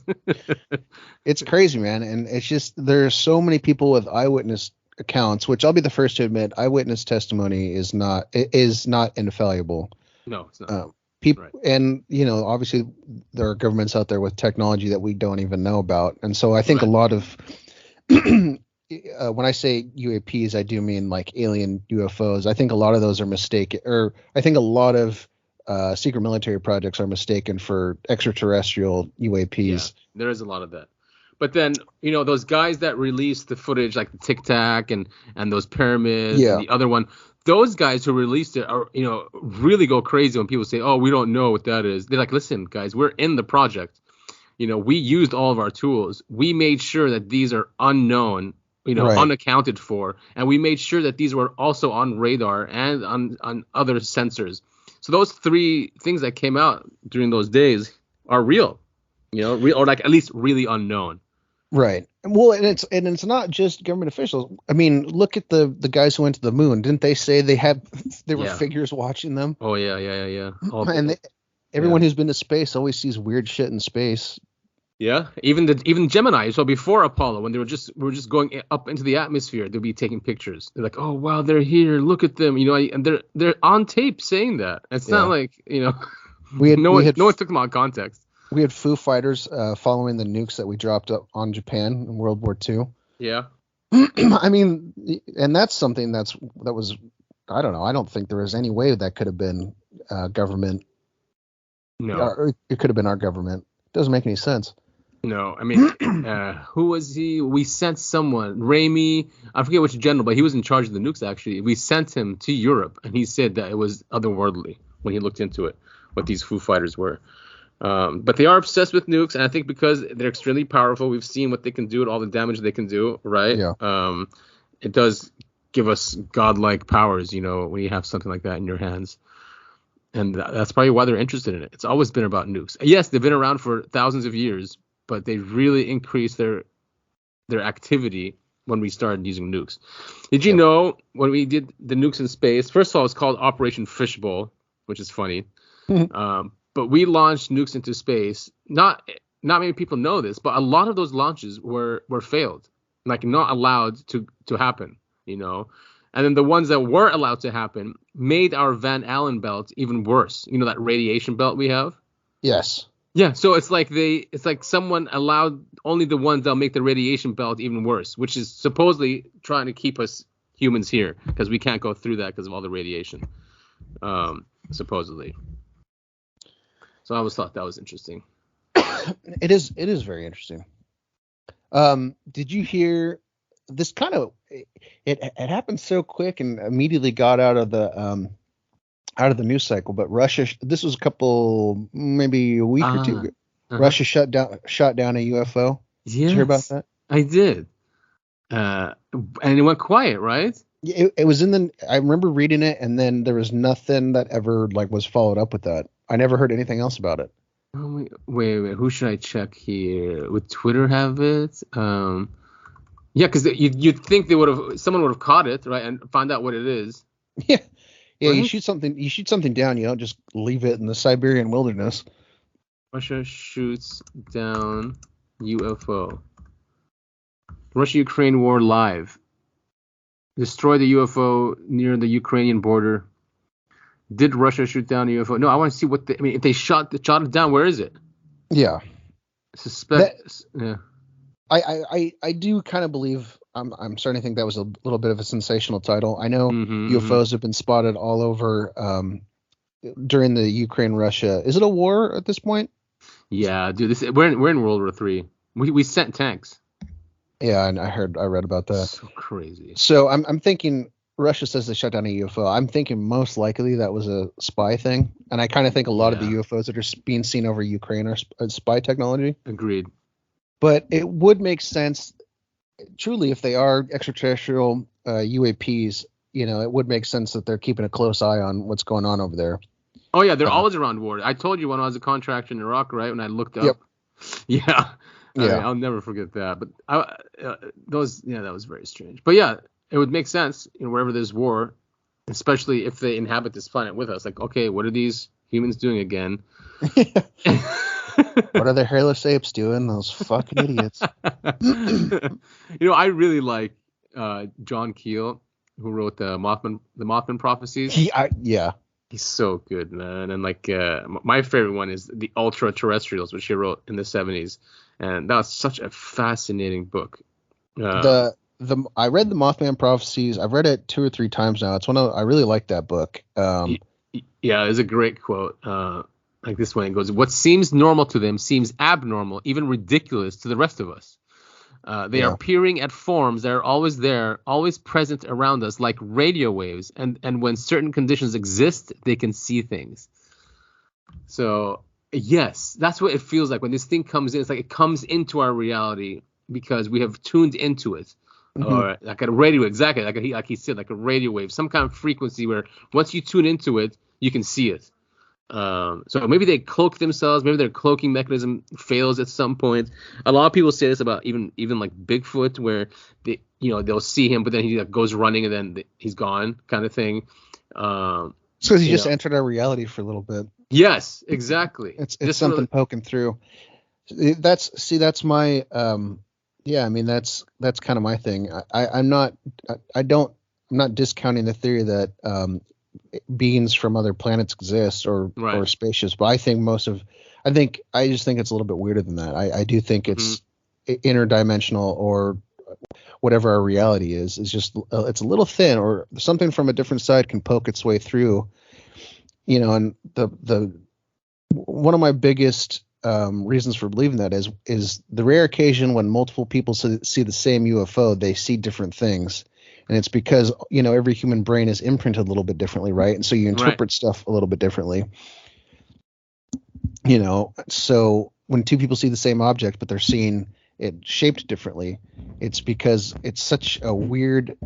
It's crazy, man. And it's just, there's so many people with eyewitness accounts, which I'll be the first to admit, eyewitness testimony is not infallible. No, it's not. People, right. And, obviously there are governments out there with technology that we don't even know about. And so I think a lot of, when I say UAPs, I do mean like alien UFOs. I think a lot of those are mistaken, or I think a lot of secret military projects are mistaken for extraterrestrial UAPs. Yeah, there is a lot of that. But then, those guys that released the footage, like the Tic Tac and those pyramids and the other one, those guys who released it are, really go crazy when people say, oh, we don't know what that is. They're like, listen, guys, we're in the project. We used all of our tools. We made sure that these are unknown, unaccounted for. And we made sure that these were also on radar and on other sensors. So those 3 things that came out during those days are real, or like at least really unknown. Right. Well, and it's not just government officials. I mean, look at the guys who went to the moon. Didn't they say there were figures watching them? Oh yeah. And everyone who's been to space always sees weird shit in space. Yeah, even Gemini. So before Apollo, when we were just going up into the atmosphere, they'll be taking pictures. They're like, oh wow, they're here. Look at them. And they're on tape saying that. It's not like no one took them out of context. We had Foo Fighters following the nukes that we dropped up on Japan in World War II. Yeah. I mean, and that's something that was, I don't know. I don't think there was any way that could have been government. No. It could have been our government. It doesn't make any sense. No, I mean, who was he? We sent someone, Ramey, I forget which general, but he was in charge of the nukes, actually. We sent him to Europe, and he said that it was otherworldly when he looked into it, what these Foo Fighters were. But they are obsessed with nukes, and I think because they're extremely powerful, we've seen what they can do and all the damage they can do, right? Yeah. It does give us godlike powers, when you have something like that in your hands. And that's probably why they're interested in it. It's always been about nukes. Yes, they've been around for thousands of years, but they really increased their activity when we started using nukes. Did you know when we did the nukes in space? First of all, it's called Operation Fishbowl, which is funny. But we launched nukes into space. Not many people know this, but a lot of those launches were failed, like not allowed to happen. And then the ones that were allowed to happen made our Van Allen belt even worse. That radiation belt we have. Yes. Yeah, so it's like someone allowed only the ones that'll make the radiation belt even worse, which is supposedly trying to keep us humans here because we can't go through that because of all the radiation, supposedly. So I always thought that was interesting. It is very interesting. Did you hear this? Kind of it happened so quick and immediately got out of the news cycle, but Russia, this was maybe a week or two ago. Russia shot down a UFO. Yes, did you hear about that? I did. And it went quiet, right? It was I remember reading it, and then there was nothing that ever was followed up with that. I never heard anything else about it. Oh, wait, who should I check here? Would Twitter have it? Yeah, because you'd think someone would have caught it, right, and find out what it is. Yeah. Yeah, right? You shoot something down, you don't just leave it in the Siberian wilderness. Russia shoots down UFO. Russia-Ukraine war live. Destroy the UFO near the Ukrainian border. Did Russia shoot down a UFO? No, I want to see if they shot it down, where is it? Yeah. Yeah. I do kind of believe. I'm starting to think that was a little bit of a sensational title. I know UFOs have been spotted all over during the Ukraine-Russia. Is it a war at this point? Yeah, dude. We're in World War III. We sent tanks. Yeah, and I read about that. So crazy. So I'm thinking Russia says they shut down a UFO. I'm thinking most likely that was a spy thing, and I kind of think a lot of the UFOs that are being seen over Ukraine are spy technology. Agreed. But it would make sense. Truly, if they are extraterrestrial UAPs, it would make sense that they're keeping a close eye on what's going on over there. Oh yeah, they're always around war. I told you when I was a contractor in Iraq, right? When I looked up. Yep. Yeah. I'll never forget that. But that was very strange. But yeah, it would make sense, wherever there's war, especially if they inhabit this planet with us. Like, okay, what are these humans doing again? What are the hairless apes doing? Those fucking idiots. I really like John Keel, who wrote the Mothman Prophecies. He's so good, man. And my favorite one is the Ultra-Terrestrials, which he wrote in the 70s, and that was such a fascinating book. I read the Mothman Prophecies. I've read it 2 or 3 times now. I really like that book. Yeah, there's a great quote. Like this one, it goes, "What seems normal to them seems abnormal, even ridiculous to the rest of us. They are peering at forms that are always there, always present around us, like radio waves. And when certain conditions exist, they can see things." So yes, that's what it feels like when this thing comes in. It's like it comes into our reality because we have tuned into it. Or like a radio, exactly, like he said, like a radio wave, some kind of frequency where once you tune into it, you can see it. So maybe they cloak themselves, maybe their cloaking mechanism fails at some point. A lot of people say this about even like Bigfoot, where they'll see him, but then he like, goes running and then he's gone, kind of thing. It's because he just entered our reality for a little bit. Yes, exactly. It's just something poking through. That's my yeah, I mean that's kind of my thing. I'm not discounting the theory that beings from other planets exist or spaceships, but I just think it's a little bit weirder than that. I do think it's interdimensional, or whatever our reality is just it's a little thin, or something from a different side can poke its way through. And the one of my biggest reasons for believing that is the rare occasion when multiple people see the same UFO, they see different things. And it's because, every human brain is imprinted a little bit differently, right? And so you interpret stuff a little bit differently. So when two people see the same object, but they're seeing it shaped differently, it's because it's such a weird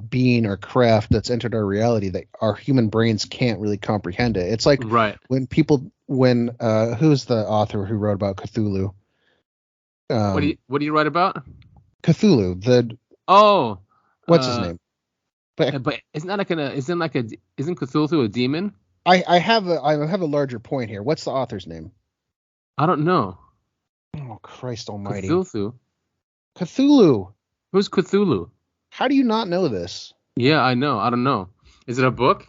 being or craft that's entered our reality that our human brains can't really comprehend it. It's like when who's the author who wrote about Cthulhu? What do you write about? Cthulhu. What's his name? But isn't Cthulhu a demon? I have a larger point here. What's the author's name? I don't know. Oh, Christ almighty. Cthulhu. Who's Cthulhu? How do you not know this? Yeah, I know. I don't know. Is it a book?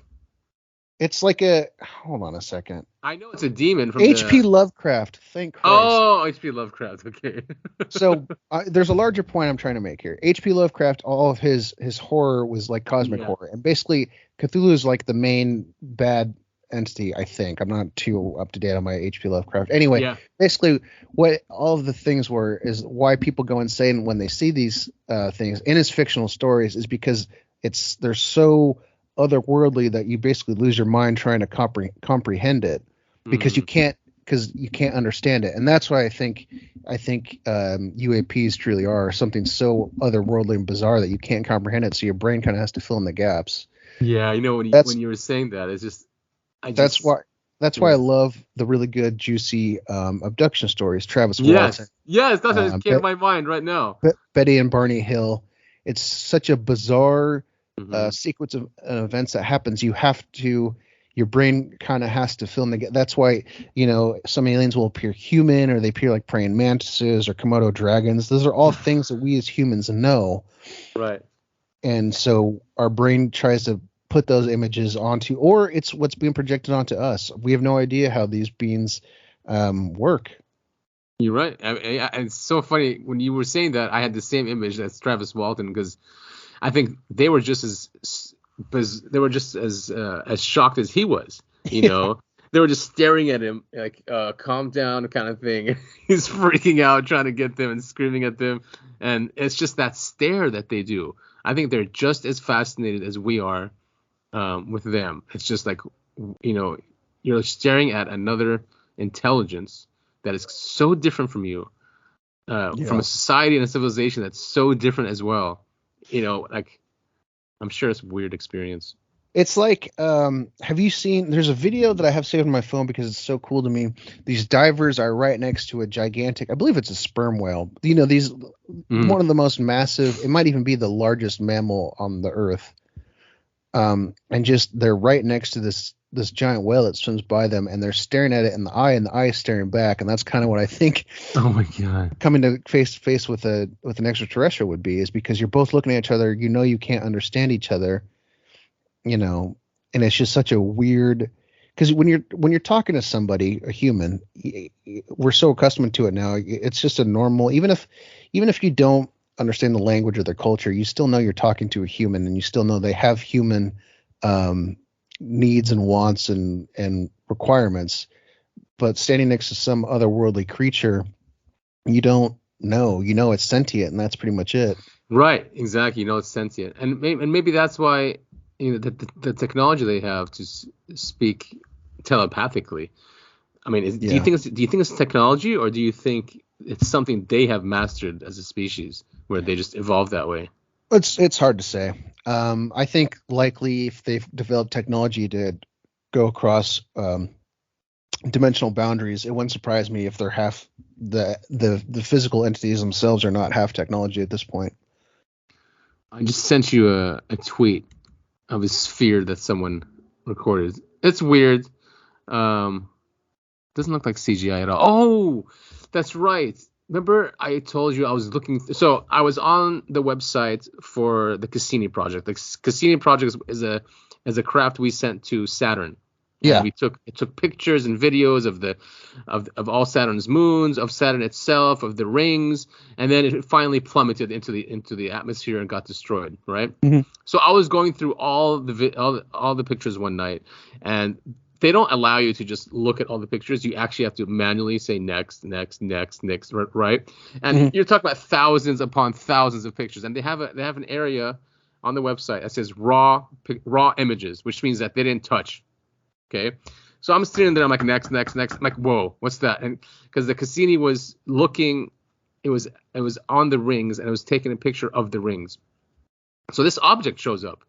It's like hold on a second. I know it's a demon from H.P. Lovecraft. Thank Christ. Oh, H.P. Lovecraft. Okay. So there's a larger point I'm trying to make here. H.P. Lovecraft, all of his horror was like cosmic horror, and basically Cthulhu is like the main bad entity. I think I'm not too up to date on my H.P. Lovecraft. Anyway, basically what all of the things were is why people go insane when they see these things in his fictional stories is because they're so otherworldly that you basically lose your mind trying to comprehend it because you can't understand it. And that's why I think UAPs truly are something so otherworldly and bizarre that you can't comprehend it, so your brain kind of has to fill in the gaps. Yeah, when you were saying that, it's just that's why I love the really good juicy abduction stories. Travis Walton. Yes, that's what came to my mind right now. Betty and Barney Hill. It's such a bizarre sequence of events that happens. Your brain kind of has to fill in the. That's why some aliens will appear human, or they appear like praying mantises or Komodo dragons. Those are all things that we as humans know. Right. And so our brain tries to put those images onto, or it's what's being projected onto us. We have no idea how these beings work. You're right. It's so funny when you were saying that. I had the same image as Travis Walton, because I think they were just as shocked as he was. They were just staring at him like, calm down kind of thing. He's freaking out, trying to get them and screaming at them. And it's just that stare that they do. I think they're just as fascinated as we are with them. It's just like, you're staring at another intelligence that is so different from you, from a society and a civilization that's so different as well. Like, I'm sure it's a weird experience. It's like, have you seen, there's a video that I have saved on my phone because it's so cool to me. These divers are right next to a gigantic, I believe it's a sperm whale. One of the most massive, it might even be the largest mammal on the earth. And just, they're right next to this giant whale that swims by them, and they're staring at it in the eye, and the eye is staring back. And that's kind of what I think. Oh my God. Coming to face to face with an extraterrestrial would be, is because you're both looking at each other. You can't understand each other. And it's just such a weird, because when you're talking to somebody, a human, we're so accustomed to it now. It's just a normal, even if you don't understand the language or their culture, you still know you're talking to a human, and you still know they have human needs and wants and requirements. But standing next to some otherworldly creature, you don't know. You know it's sentient, and that's pretty much it. Right, exactly. You know it's sentient, and maybe that's why the technology they have to speak telepathically. I mean, do you think it's technology, or do you think it's something they have mastered as a species, where they just evolved that way? It's hard to say. I think likely if they've developed technology to go across dimensional boundaries, it wouldn't surprise me if they're half the physical entities themselves are not half technology at this point. I just sent you a tweet of a sphere that someone recorded. It's weird. Doesn't look like CGI at all. Oh, that's right. Remember I told you I was looking. So I was on the website for the Cassini project. The Cassini project is a craft we sent to Saturn. Yeah. And it took pictures and videos of all Saturn's moons, of Saturn itself, of the rings, and then it finally plummeted into the atmosphere and got destroyed. Right. Mm-hmm. So I was going through all the pictures one night, and they don't allow you to just look at all the pictures. You actually have to manually say next, right? And Mm-hmm. you're talking about thousands upon thousands of pictures, and they have an area on the website that says raw images, which means that they didn't touch. Okay, so I'm sitting there, I'm like next. I'm like, whoa, what's that? And because the Cassini was looking, it was on the rings, and it was taking a picture of the rings. So this object shows up.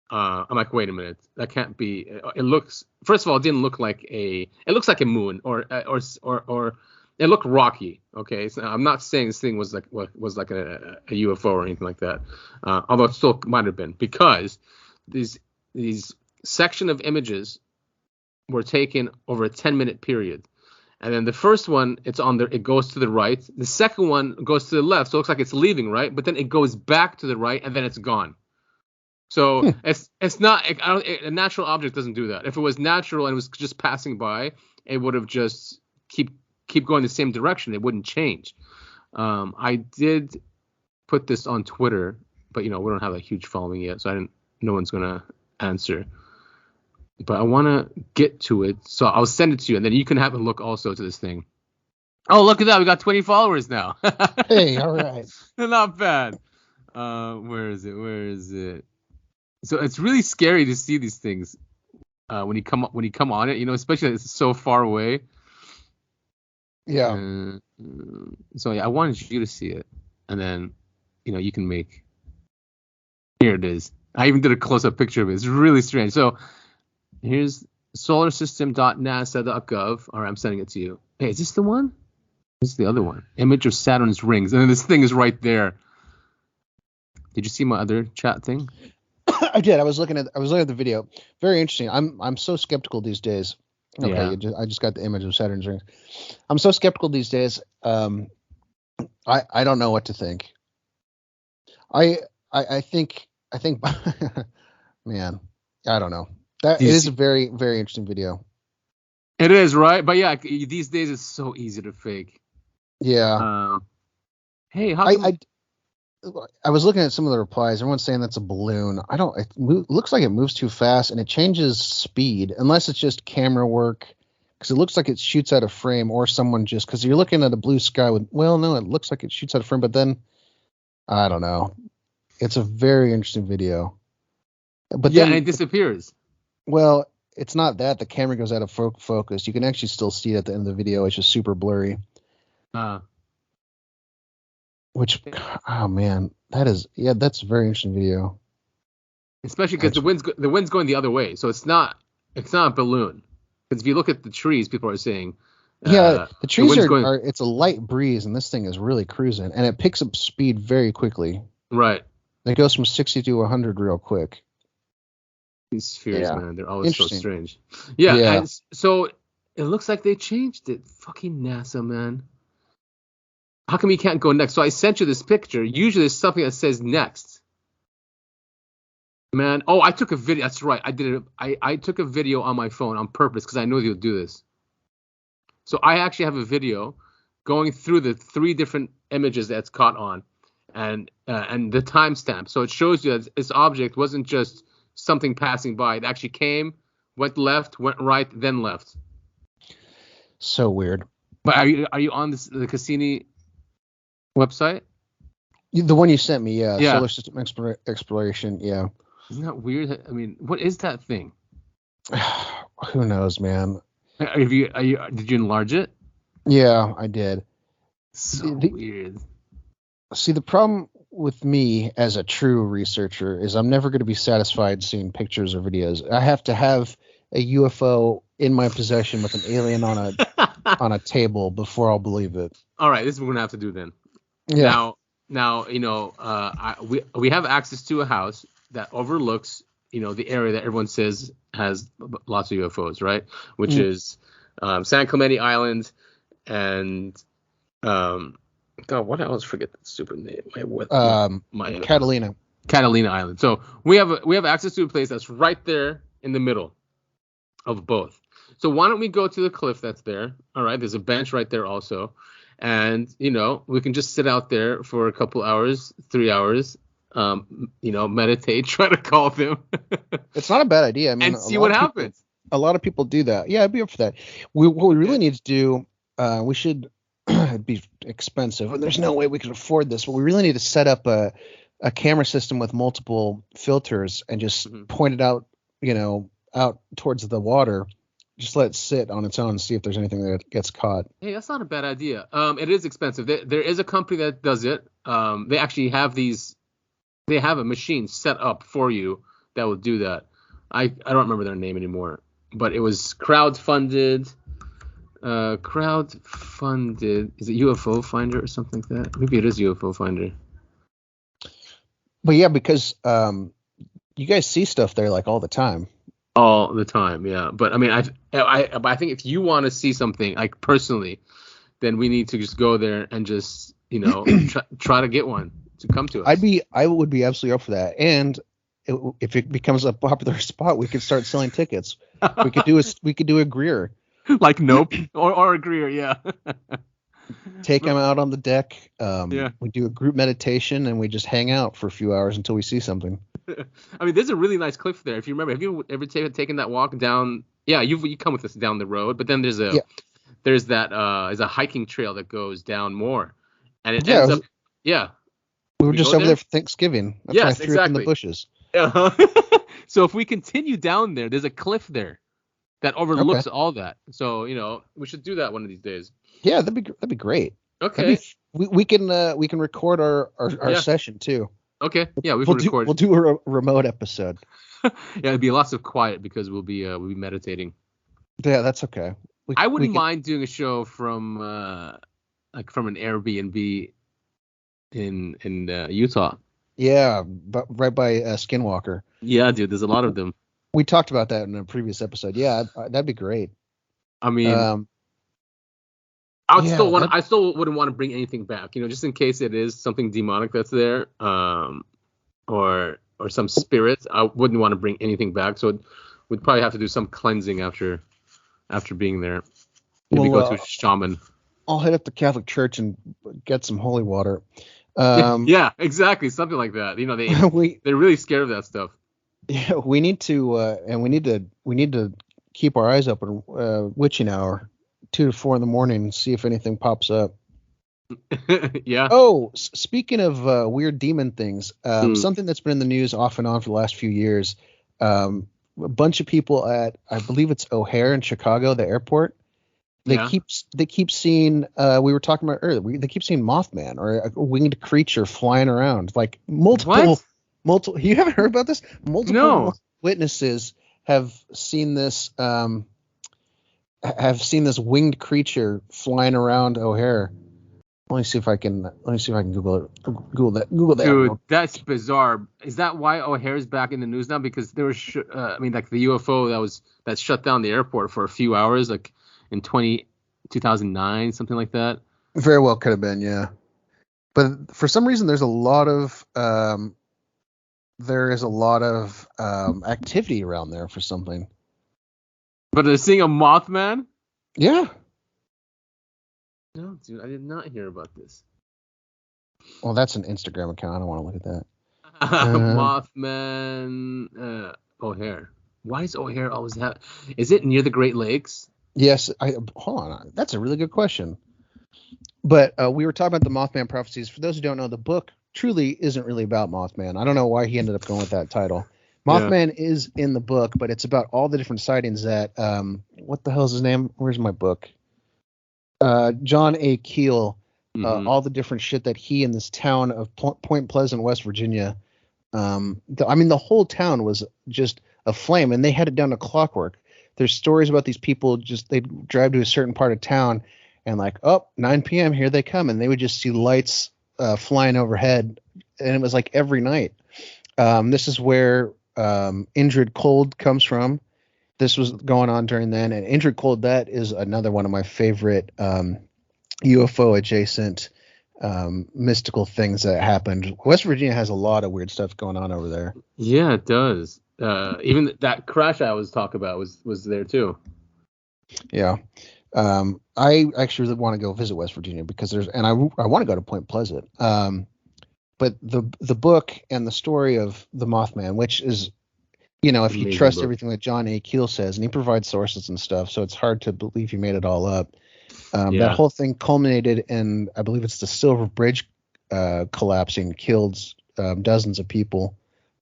I'm like, wait a minute, that can't be. It looks, first of all, it didn't look like it looks like a moon or it looked rocky. Okay, so I'm not saying this thing was like a UFO or anything like that. Although it still might have been, because these section of images were taken over a 10-minute period. And then the first one, it goes to the right. The second one goes to the left, so it looks like it's leaving, right? But then it goes back to the right, and then it's gone. So it's not a natural object doesn't do that. If it was natural and it was just passing by, it would have just keep going the same direction. It wouldn't change. I did put this on Twitter, but we don't have a huge following yet, so no one's gonna answer. But I want to get to it, so I'll send it to you, and then you can have a look also to this thing. Oh, look at that. We got 20 followers now. Hey, all right. Not bad. Where is it? So it's really scary to see these things when you come on it, especially it's so far away. Yeah. So yeah, I wanted you to see it, and then you can make. Here it is. I even did a close-up picture of it. It's really strange. So here's solarsystem.nasa.gov. All right, I'm sending it to you. Hey, is this the one? This is the other one. Image of Saturn's rings, and then this thing is right there. Did you see my other chat thing? I did. I was looking at the video. Very interesting. I'm so skeptical these days. Okay, yeah. I just got the image of Saturn's rings. I'm so skeptical these days. I don't know what to think. I think man, I don't know. It is a very, very interesting video. It is, right? But yeah, these days it's so easy to fake. Yeah. Hey, how come... I was looking at some of the replies. Everyone's saying that's a balloon. It looks like it moves too fast, and it changes speed, unless it's just camera work, because it looks like it shoots out of frame, or someone just, because you're looking at a blue sky with, well, no, it looks like it shoots out of frame, but then, I don't know. It's a very interesting video. But yeah, and it disappears. Well, it's not that. The camera goes out of focus. You can actually still see it at the end of the video. It's just super blurry. Which, oh man, that's a very interesting video. Especially because the wind's going the other way, so it's not a balloon. Because if you look at the trees, people are saying, the trees are it's a light breeze, and this thing is really cruising, and it picks up speed very quickly. Right. It goes from 60 to 100 real quick. These spheres, man, they're always so strange. Yeah. And so it looks like they changed it. Fucking NASA, man. How come you can't go next? So I sent you this picture. Usually there's something that says next. Man, I took a video. That's right. I did it. I took a video on my phone on purpose because I knew you'll do this. So I actually have a video going through the 3 different images that's caught on, and the timestamp. So it shows you that this object wasn't just something passing by. It actually came, Went left, went right, then left. So weird. But are you on the Cassini website? The one you sent me, yeah. Yeah. Solar System Exploration, yeah. Isn't that weird? I mean, what is that thing? Who knows, man? Did you enlarge it? Yeah, I did. So weird. See, the problem with me as a true researcher is I'm never going to be satisfied seeing pictures or videos. I have to have a UFO in my possession with an alien on a table before I'll believe it. All right, this is what we're gonna have to do then. Yeah. Now, we have access to a house that overlooks, the area that everyone says has lots of UFOs, right? Which is San Clemente Island and God, what else? Forget that stupid name. Catalina Island. So we have access to a place that's right there in the middle of both. So why don't we go to the cliff that's there? All right, there's a bench right there also. And, we can just sit out there for a couple hours, 3 hours, meditate, try to call them. It's not a bad idea. I mean, and see what happens. A lot of people do that. Yeah, I'd be up for that. What we really need to do, we should, it'd be expensive, and there's no way we can afford this, but we really need to set up a camera system with multiple filters and just point it out, out towards the water. Just let it sit on its own and see if there's anything that gets caught. Hey, that's not a bad idea. It is expensive. There is a company that does it. They actually have they have a machine set up for you that will do that. I don't remember their name anymore, but it was crowdfunded. Is it UFO Finder or something like that? Maybe it is UFO Finder. But yeah, because you guys see stuff there like all the time. All the time, yeah. But I mean, I think if you want to see something like personally, then we need to just go there and just try to get one to come to us. I would be absolutely up for that. And if it becomes a popular spot, we could start selling tickets. We could do a Greer. Like Nope or a Greer, yeah. Take them out on the deck. Yeah. We do a group meditation and we just hang out for a few hours until we see something. I mean, there's a really nice cliff there. If you remember, have you ever taken that walk down? Yeah, you come with us down the road, but then there's a hiking trail that goes down more, and it ends up. Yeah. We were just over there for Thanksgiving. That's why I threw it in the bushes. Uh-huh. So if we continue down there, there's a cliff there that overlooks all that. So we should do that one of these days. Yeah, that'd be great. Okay. We can record our session too. Okay. Yeah, we'll record. We'll do a remote episode. Yeah, it'd be lots of quiet because we'll be meditating. Yeah, that's okay. I wouldn't mind doing a show from an Airbnb in Utah. Yeah, but right by Skinwalker. Yeah, dude, there's a lot of them. We talked about that in a previous episode. Yeah, that'd be great. I mean, I still wouldn't want to bring anything back, just in case it is something demonic that's there, or some spirits. I wouldn't want to bring anything back, so we'd probably have to do some cleansing after being there. Maybe go to a shaman. I'll head up to Catholic Church and get some holy water. Yeah, exactly, something like that. They're really scared of that stuff. Yeah, we need to keep our eyes open witching hour, 2 to 4 in the morning, and see if anything pops up. Yeah. Oh, speaking of weird demon things, something that's been in the news off and on for the last few years. A bunch of people at, I believe it's O'Hare in Chicago, the airport. They keep seeing. We were talking about earlier. They keep seeing Mothman or a winged creature flying around, like multiple. You haven't heard about this? Multiple witnesses have seen this. Have seen this winged creature flying around O'Hare. Let me see if I can Google it. Google that. Dude, that's bizarre. Is that why O'Hare's back in the news now? Because there was, like the UFO that shut down the airport for a few hours, like in 2009, something like that. Very well could have been, yeah. But for some reason, there's a lot of activity around there for something. But they're seeing a Mothman? Yeah. No, dude, I did not hear about this. Well, that's an Instagram account. I don't want to look at that. Mothman O'Hare. Why is O'Hare always have? Is it near the Great Lakes? Yes. Hold on. That's a really good question. But we were talking about the Mothman prophecies. For those who don't know, the book truly isn't really about Mothman. I don't know why he ended up going with that title. Mothman is in the book, but it's about all the different sightings that what the hell's his name? Where's my book? John A. Keel. All the different shit that he in this town of Point Pleasant, West Virginia. The whole town was just aflame, and they had it down to clockwork. There's stories about these people they'd drive to a certain part of town and 9 p.m. here they come, and they would just see lights flying overhead, and it was like every night. This is where Indrid Cold comes from. This was going on during then, and Indrid Cold, that is another one of my favorite UFO adjacent mystical things that happened. West Virginia has a lot of weird stuff going on over there. Yeah, it does. Even that crash I was talking about was there too. Yeah. I actually really want to go visit West Virginia because I want to go to Point Pleasant. But the book and the story of the Mothman, which is, if you trust everything that John A. Keel says, and he provides sources and stuff, so it's hard to believe he made it all up. That whole thing culminated in, I believe it's the Silver Bridge collapsing, killed dozens of people.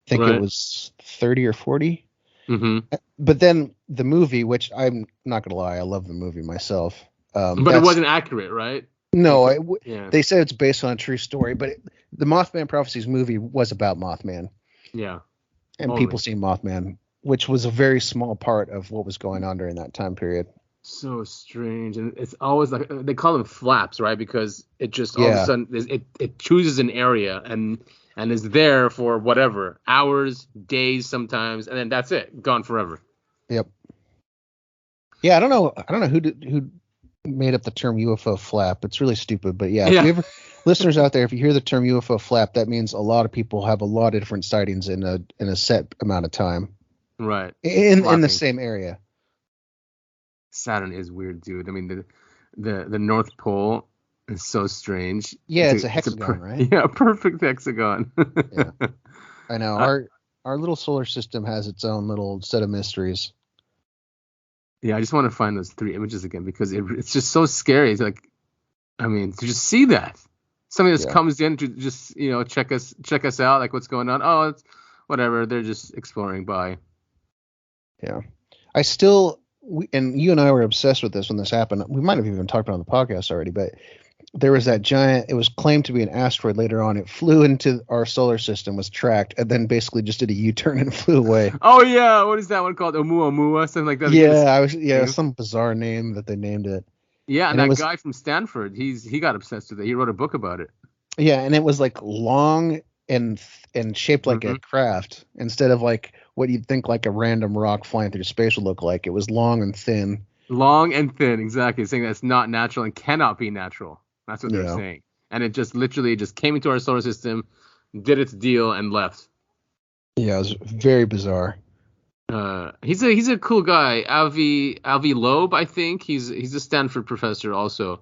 I think it was 30 or 40. Mm-hmm. But then the movie, which I'm not going to lie, I love the movie myself. But it wasn't accurate, right? No, they said it's based on a true story, but the Mothman Prophecies movie was about Mothman. Yeah. And people seeing Mothman, which was a very small part of what was going on during that time period. So strange. And it's always like, they call them flaps, right? Because it just all of a sudden, it chooses an area and is there for whatever, hours, days sometimes, and then that's it, gone forever. Yep. Yeah, I don't know who made up the term UFO flap. It's really stupid, but yeah. If you ever, listeners out there, if you hear the term UFO flap, that means a lot of people have a lot of different sightings in a set amount of time. Right. In the same area. Saturn is weird, dude. I mean, the North Pole is so strange. Yeah, it's a hexagon, right? Yeah, a perfect hexagon. Yeah, I know. Our little solar system has its own little set of mysteries. Yeah, I just want to find those 3 images again because it's just so scary. It's like, I mean, to just see that somebody just comes in to just check us out, like what's going on. Oh, it's whatever. They're just exploring by. Yeah, and you and I were obsessed with this when this happened. We might have even talked about it on the podcast already, but there was that giant, it was claimed to be an asteroid later on. It flew into our solar system, was tracked, and then basically just did a U-turn and flew away. Oh, yeah. What is that one called? Oumuamua, something like that? Yeah, some bizarre name that they named it. Yeah, and that guy from Stanford, he got obsessed with it. He wrote a book about it. Yeah, and it was like long and shaped like a craft instead of like what you'd think like a random rock flying through space would look like. It was long and thin. Long and thin, exactly. Saying that's not natural and cannot be natural. That's what they're saying. And it just literally just came into our solar system, did its deal, and left. Yeah, it was very bizarre. He's a cool guy. Avi Loeb, I think. He's a Stanford professor also.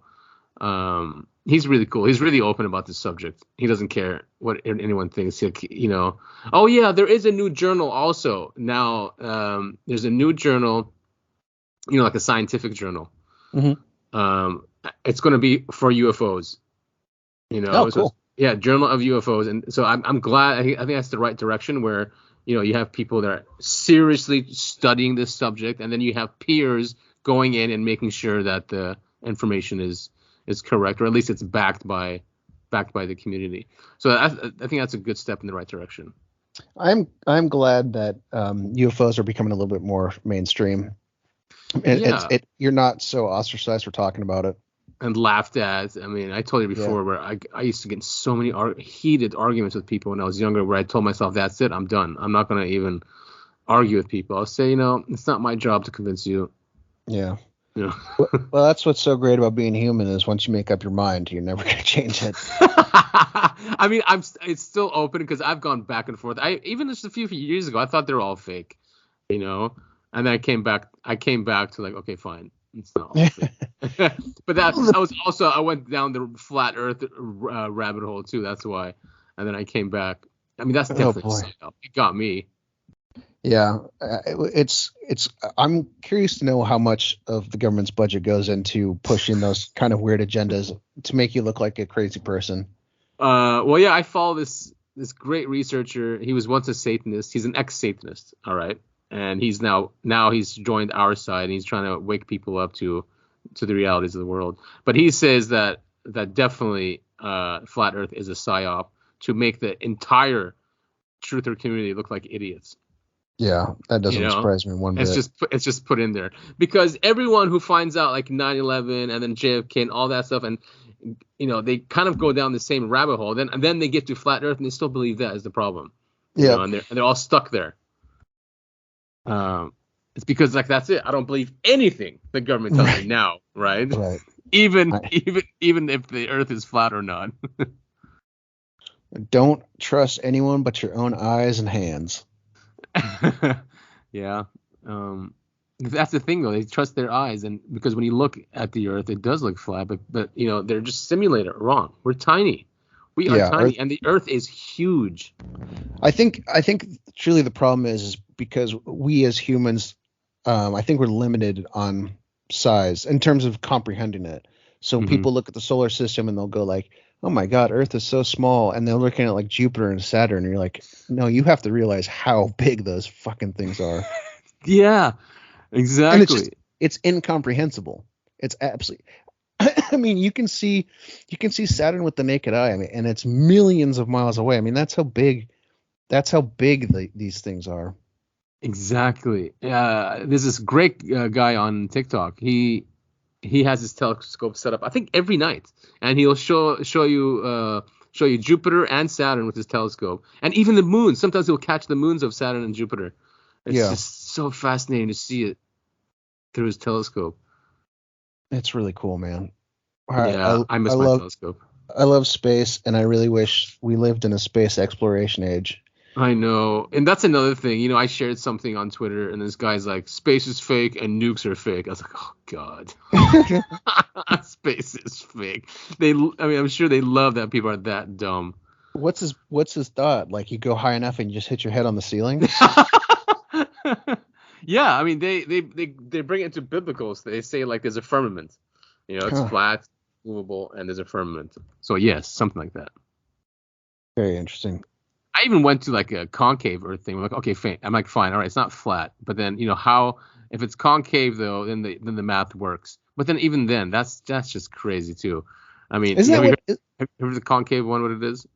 He's really cool. He's really open about this subject. He doesn't care what anyone thinks. Oh yeah, there is a new journal also. Now, there's a new journal, like a scientific journal. Mm-hmm. It's going to be for UFOs. Oh, cool. Yeah, Journal of UFOs, and so I'm glad. I think that's the right direction where you have people that are seriously studying this subject, and then you have peers going in and making sure that the information is correct, or at least it's backed by the community. So I think that's a good step in the right direction. I'm glad that UFOs are becoming a little bit more mainstream. You're not so ostracized for talking about it and laughed at. I mean, I told you before where I used to get in so many heated arguments with people when I was younger, where I told myself, that's it, I'm done. I'm not going to even argue with people. I'll say, it's not my job to convince you. Yeah. Well, that's what's so great about being human is once you make up your mind, you're never going to change it. I mean, it's still open because I've gone back and forth. Even just a few years ago, I thought they were all fake, and then I came back to like, okay, fine, it's not all fake. But I went down the flat Earth rabbit hole too. That's why, and then I came back. I mean, that's definitely it got me. Yeah, it's. I'm curious to know how much of the government's budget goes into pushing those kind of weird agendas to make you look like a crazy person. Well, yeah, I follow this great researcher. He was once a Satanist. He's an ex-Satanist, all right, and he's now he's joined our side. And he's trying to wake people up to the realities of the world. But he says that definitely flat Earth is a psyop to make the entire truther community look like idiots. Yeah, that doesn't surprise me one bit. It's just put in there because everyone who finds out like 9/11 and then JFK and all that stuff, and they kind of go down the same rabbit hole. And then they get to flat Earth and they still believe that is the problem. Yeah, and they're all stuck there. It's because like that's it. I don't believe anything the government tells me now, right? Right. Even if the Earth is flat or not. Don't trust anyone but your own eyes and hands. Yeah. That's the thing though. They trust their eyes, and because when you look at the Earth, it does look flat, but they're just simulated wrong. We're tiny. We are tiny, and the Earth is huge. I think truly the problem is because we as humans, I think we're limited on size in terms of comprehending it. So people look at the solar system and they'll go like, oh my God, Earth is so small. And they're looking at like Jupiter and Saturn. And you're like, no, you have to realize how big those fucking things are. Yeah, exactly. And it's incomprehensible. It's absolutely. I mean, you can see Saturn with the naked eye. I mean, and it's millions of miles away. I mean, that's how big these things are. Exactly. There's this great guy on TikTok. He has his telescope set up, I think, every night, and he'll show you Jupiter and Saturn with his telescope, and even the moon. Sometimes he'll catch the moons of Saturn and Jupiter. It's just so fascinating to see it through his telescope. It's really cool, man. I miss my telescope. I love space, and I really wish we lived in a space exploration age. I know. And that's another thing. I shared something on Twitter, and this guy's like, space is fake and nukes are fake. I was like, oh, God. Space is fake. I'm sure they love that people are that dumb. What's his thought? Like, you go high enough and you just hit your head on the ceiling? Yeah, I mean, they bring it to biblicals. They say, like, there's a firmament. It's flat, movable, and there's a firmament. So, yes, something like that. Very interesting. I even went to like a concave Earth thing. I'm like, okay, fine. I'm like, fine, all right, it's not flat, but then how if it's concave though, then the math works. But then even then, that's just crazy too. I mean, have you heard the concave one? What it is?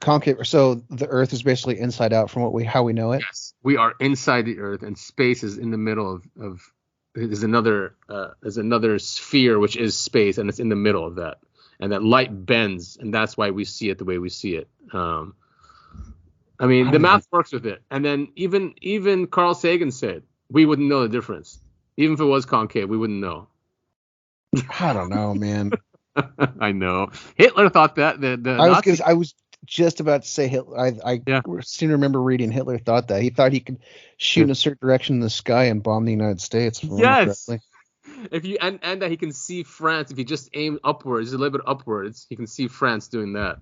Concave. So the Earth is basically inside out from how we know it. Yes, we are inside the Earth, and space is in the middle of there's another sphere which is space, and it's in the middle of that, and that light bends, and that's why we see it the way we see it. I mean, the math works with it. And then even Carl Sagan said we wouldn't know the difference. Even if it was concave, we wouldn't know. I don't know, man. I know. Hitler thought that. I was just about to say Hitler. I seem to remember reading Hitler thought that. He thought he could shoot in a certain direction in the sky and bomb the United States. Yes. If you and that he can see France if he just aim upwards, a little bit upwards, he can see France doing that.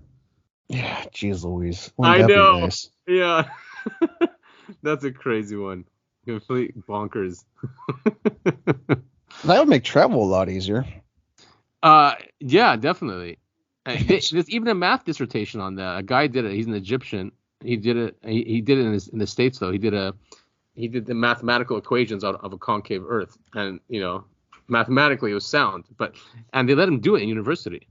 Yeah, jeez Louise. I know. Nice? Yeah. That's a crazy one. Complete bonkers. That would make travel a lot easier. Yeah, definitry. There's even a math dissertation on that. A guy did it. He's an Egyptian. He did it. He did it in the States though. He did the mathematical equations of a concave Earth, and mathematically it was sound. And they let him do it in university.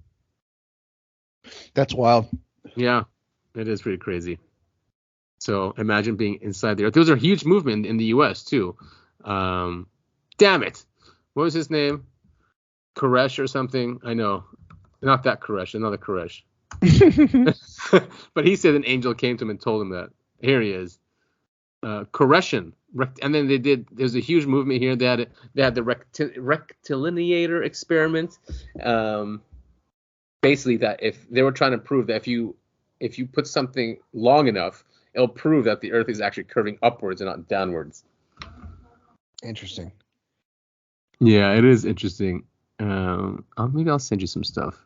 That's wild. Yeah, it is pretty crazy. So imagine being inside the Earth. There was a huge movement in the U.S. too. Damn it. What was his name? Koresh or something? I know. Not that Koresh, another Koresh. But he said an angel came to him and told him that. Here he is. Koreshan. And then there's a huge movement here. They had the rectilineator experiment. Basically that if they were trying to prove that if you put something long enough, it'll prove that the Earth is actually curving upwards and not downwards. Interesting. Yeah, it is interesting. Maybe I'll send you some stuff.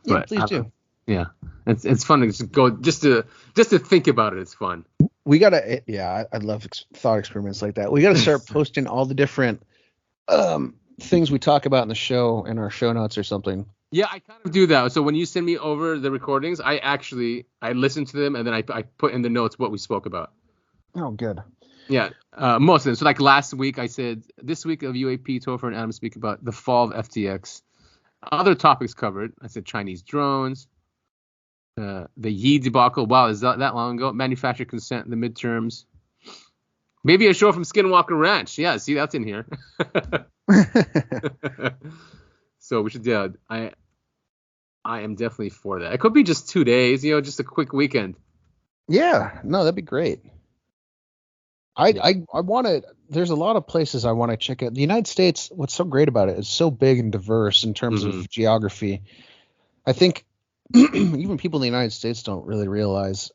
Yeah, please do. Yeah, it's fun to just go just to think about it. It's fun. We gotta, I love thought experiments like that. We gotta start posting all the different things we talk about in the show in our show notes or something. Yeah, I kind of do that. So when you send me over the recordings, I listen to them and then I put in the notes what we spoke about. Oh, good. Yeah, most of them. So like last week, I said this week of UAP, Topher and Adam speak about the fall of FTX. Other topics covered. I said Chinese drones, the Yi debacle. Wow, is that long ago? Manufacturer consent, the midterms. Maybe a show from Skinwalker Ranch. Yeah, see, that's in here. So we should. Yeah, I am definitely for that. It could be just 2 days. Just a quick weekend. Yeah, no, that'd be great. I want to. There's a lot of places I want to check out. The United States. What's so great about it is so big and diverse in terms of geography. I think even people in the United States don't really realize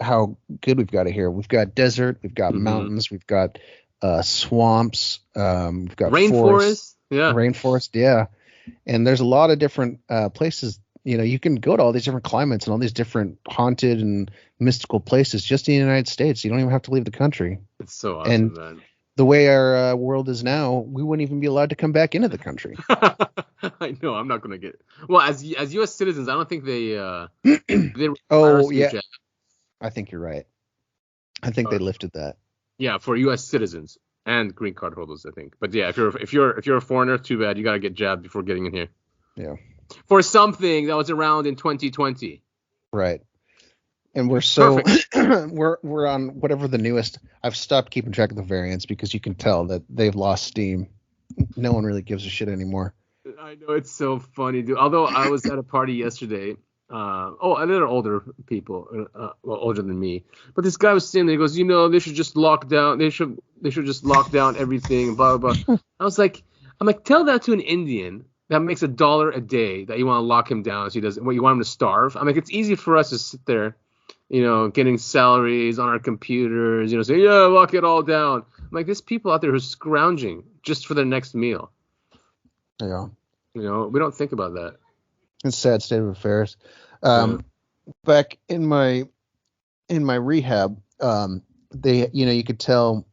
how good we've got it here. We've got desert, we've got mountains, we've got swamps, we've got rainforest. Rainforest, yeah. And there's a lot of different places. You can go to all these different climates and all these different haunted and mystical places just in the United States. You don't even have to leave the country. It's so awesome, and man. The way our world is now, we wouldn't even be allowed to come back into the country. I know. I'm not gonna get. Well, as U.S. citizens, I don't think they. Oh yeah. I think you're right. I think they lifted that. Yeah, for U.S. citizens and green card holders, I think. But yeah, if you're a foreigner, too bad. You gotta get jabbed before getting in here. Yeah. For something that was around in 2020. Right. And we're so we're on whatever the newest. I've stopped keeping track of the variants because you can tell that they've lost steam. No one really gives a shit anymore. I know, it's so funny, dude. Although I was at a party yesterday. A little older people, older than me. But this guy was sitting there. He goes, they should just lock down. They should just lock down everything. Blah blah blah. I'm like, tell that to an Indian that makes $1 a day that you want to lock him down so he doesn't. What, you want him to starve? I'm like, it's easy for us to sit there, getting salaries on our computers, say, yeah, lock it all down. I'm like, there's people out there who's scrounging just for their next meal. Yeah. We don't think about that. It's a sad state of affairs. Back in my rehab, they, you could tell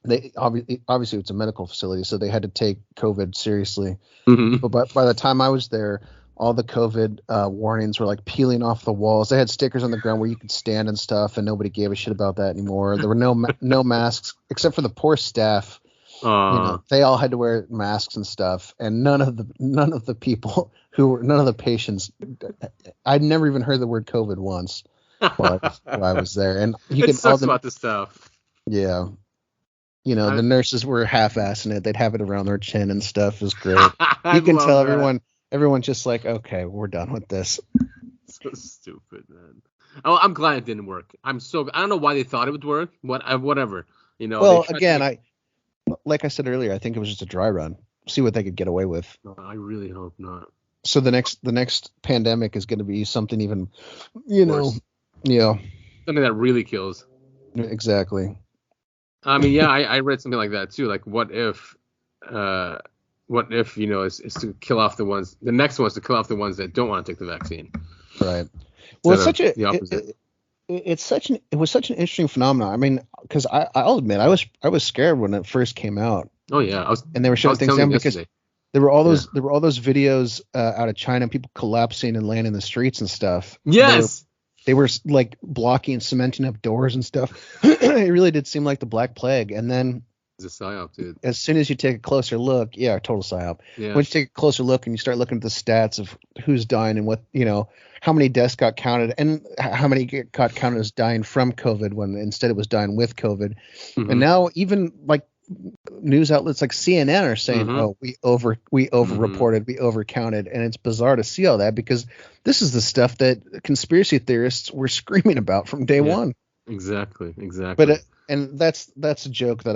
they obviously it's a medical facility, so they had to take COVID seriously. But by the time I was there, all the COVID warnings were like peeling off the walls. They had stickers on the ground where you could stand and stuff, and nobody gave a shit about that anymore. There were no masks except for the poor staff. They all had to wear masks and stuff, and none of the people none of the patients. I'd never even heard the word COVID once while I was there, and you can sucks about the stuff. Yeah, the nurses were half-assing it. They'd have it around their chin and stuff. It was great. You can tell everyone's just like, okay, we're done with this. So stupid, man. Oh, I'm glad it didn't work. I don't know why they thought it would work. Whatever. Well, again, like I said earlier, I think it was just a dry run. See what they could get away with. No, I really hope not. So the next pandemic is going to be something even, worse. Something that really kills. Exactly. I mean, yeah, I read something like that too. Like, what if is to kill off the ones. The next one is to kill off the ones that don't want to take the vaccine. Right. Well, it was such an interesting phenomenon. I mean, because I'll admit I was scared when it first came out. Oh yeah, and they were showing things down because there were all those videos out of China, people collapsing and laying in the streets and stuff. Yes. They were like blocking and cementing up doors and stuff. It really did seem like the Black Plague. And then it's a psyop, dude. As soon as you take a closer look, total psyop. Yeah. Once you take a closer look and you start looking at the stats of who's dying and what, how many deaths got counted and how many got counted as dying from COVID when instead it was dying with COVID. And now even like news outlets like CNN are saying, oh, we over-reported, we over-counted. And it's bizarre to see all that because this is the stuff that conspiracy theorists were screaming about from day one. Exactly. But and that's a joke that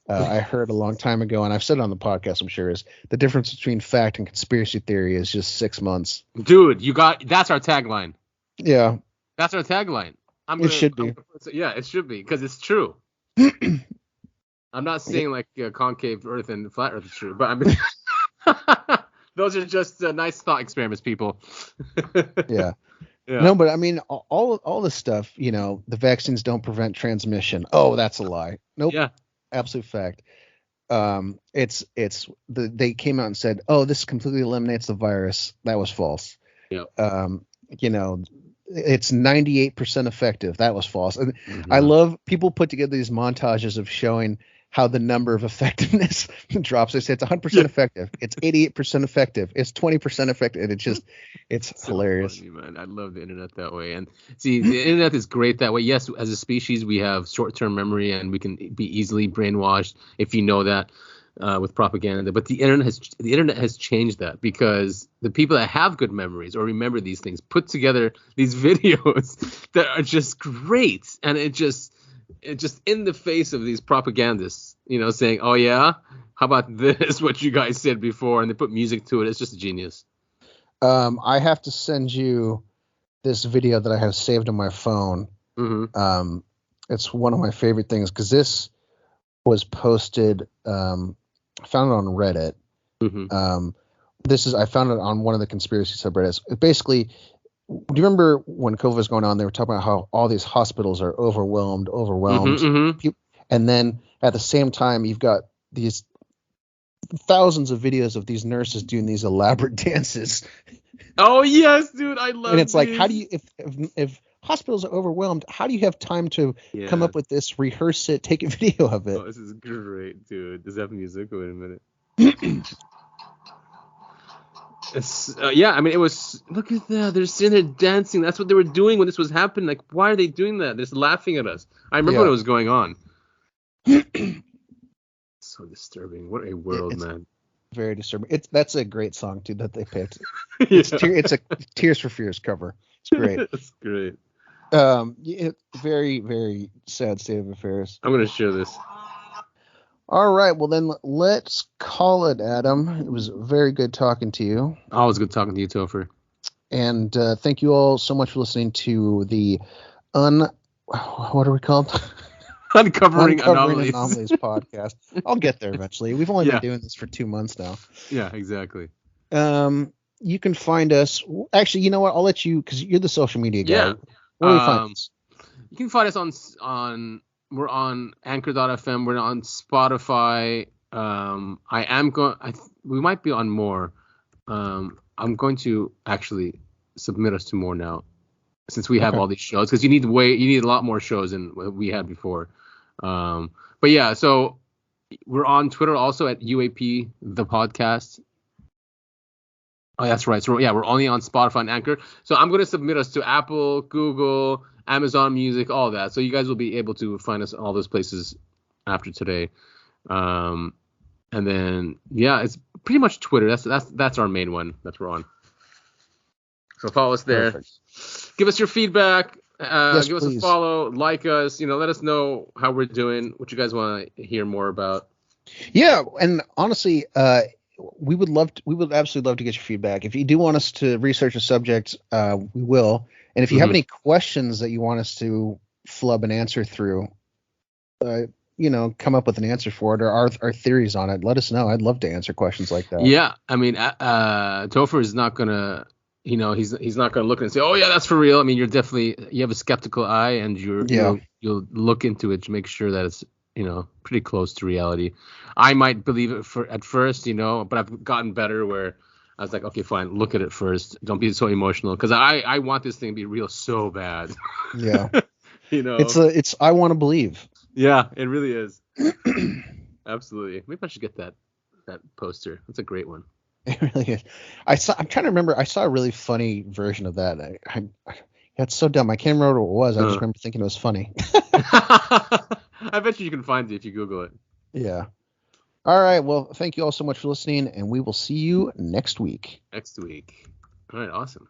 I heard a long time ago, and I've said it on the podcast, I'm sure, is the difference between fact and conspiracy theory is just 6 months. Dude, that's our tagline. Yeah. That's our tagline. It should be. It should be, because it's true. I'm not saying like concave Earth and flat Earth is true, but I mean, those are just nice thought experiments, people. Yeah. Yeah. No, but I mean, all this stuff, the vaccines don't prevent transmission. Oh, that's a lie. Nope. Yeah. Absolute fact. They came out and said, oh, this completely eliminates the virus. That was false. Yeah. It's 98% effective. That was false. And I love people put together these montages of showing how the number of effectiveness drops. They say it's 100% effective. It's 88% effective. It's 20% effective. And it's so hilarious. Funny, man. I love the internet that way. And see, the internet is great that way. Yes, as a species, we have short-term memory and we can be easily brainwashed if you know that with propaganda. But the internet has changed that, because the people that have good memories or remember these things put together these videos that are just great. And it just in the face of these propagandists, saying, oh yeah, how about this, what you guys said before, and they put music to it. It's just genius. I have to send you this video that I have saved on my phone. It's one of my favorite things, because this was posted, I found it on Reddit. I found it on one of the conspiracy subreddits. Basically, do you remember when COVID was going on, they were talking about how all these hospitals are overwhelmed. And then at the same time, you've got these thousands of videos of these nurses doing these elaborate dances. Oh yes, dude, I love. And it's like, how do you, if hospitals are overwhelmed, how do you have time to come up with this, rehearse it, take a video of it? Oh, this is great, dude. Does that have music? Wait a minute. I mean, it was. Look at that. They're sitting there dancing. That's what they were doing when this was happening. Like, why are they doing that? They're just laughing at us. I remember when it was going on. So disturbing. What a world, man. Very disturbing. That's a great song too that they picked. It's a Tears for Fears cover. It's great. It's great. Very, very sad state of affairs. I'm gonna share this. All right, well then let's call it, Adam. It was very good talking to you. Always good talking to you, Topher. And thank you all so much for listening to the what are we called? Uncovering Anomalies podcast. I'll get there eventually. We've only been doing this for 2 months now. Yeah, exactly. You can find us. Actually, you know what? I'll let you, because you're the social media guy. Yeah. Where do we find us? You can find us on we're on Anchor.fm. We're on Spotify. We might be on more. I'm going to actually submit us to more now, since we have all these shows, because you need a lot more shows than we had before. But yeah, so we're on Twitter also at UAP the podcast. Oh, that's right. So yeah, we're only on Spotify and Anchor. So I'm going to submit us to Apple, Google, Amazon Music, all that. So you guys will be able to find us in all those places after today. And then it's pretty much Twitter. That's our main one that we're on. So follow us there. Perfect. Give us your feedback. Give us a follow. Like us. Let us know how we're doing. What you guys want to hear more about. Yeah, and honestly, we would absolutely love to get your feedback. If you do want us to research a subject, we will. And if you have any questions that you want us to flub an answer through, come up with an answer for it, or our theories on it, let us know. I'd love to answer questions like that. Yeah, I mean, Topher is not gonna. He's not going to look and say, oh yeah, that's for real. I mean, you have a skeptical eye, and you'll look into it to make sure that it's, pretty close to reality. I might believe it at first, but I've gotten better where I was like, okay, fine, look at it first. Don't be so emotional, because I want this thing to be real so bad. Yeah. It's I want to believe. Yeah, it really is. Absolutely. Maybe I should get that poster. That's a great one. It really is. I'm trying to remember. I saw a really funny version of that. It's so dumb. I can't remember what it was. I just remember thinking it was funny. I bet you can find it if you Google it. Yeah. All right. Well, thank you all so much for listening, and we will see you next week. All right. Awesome.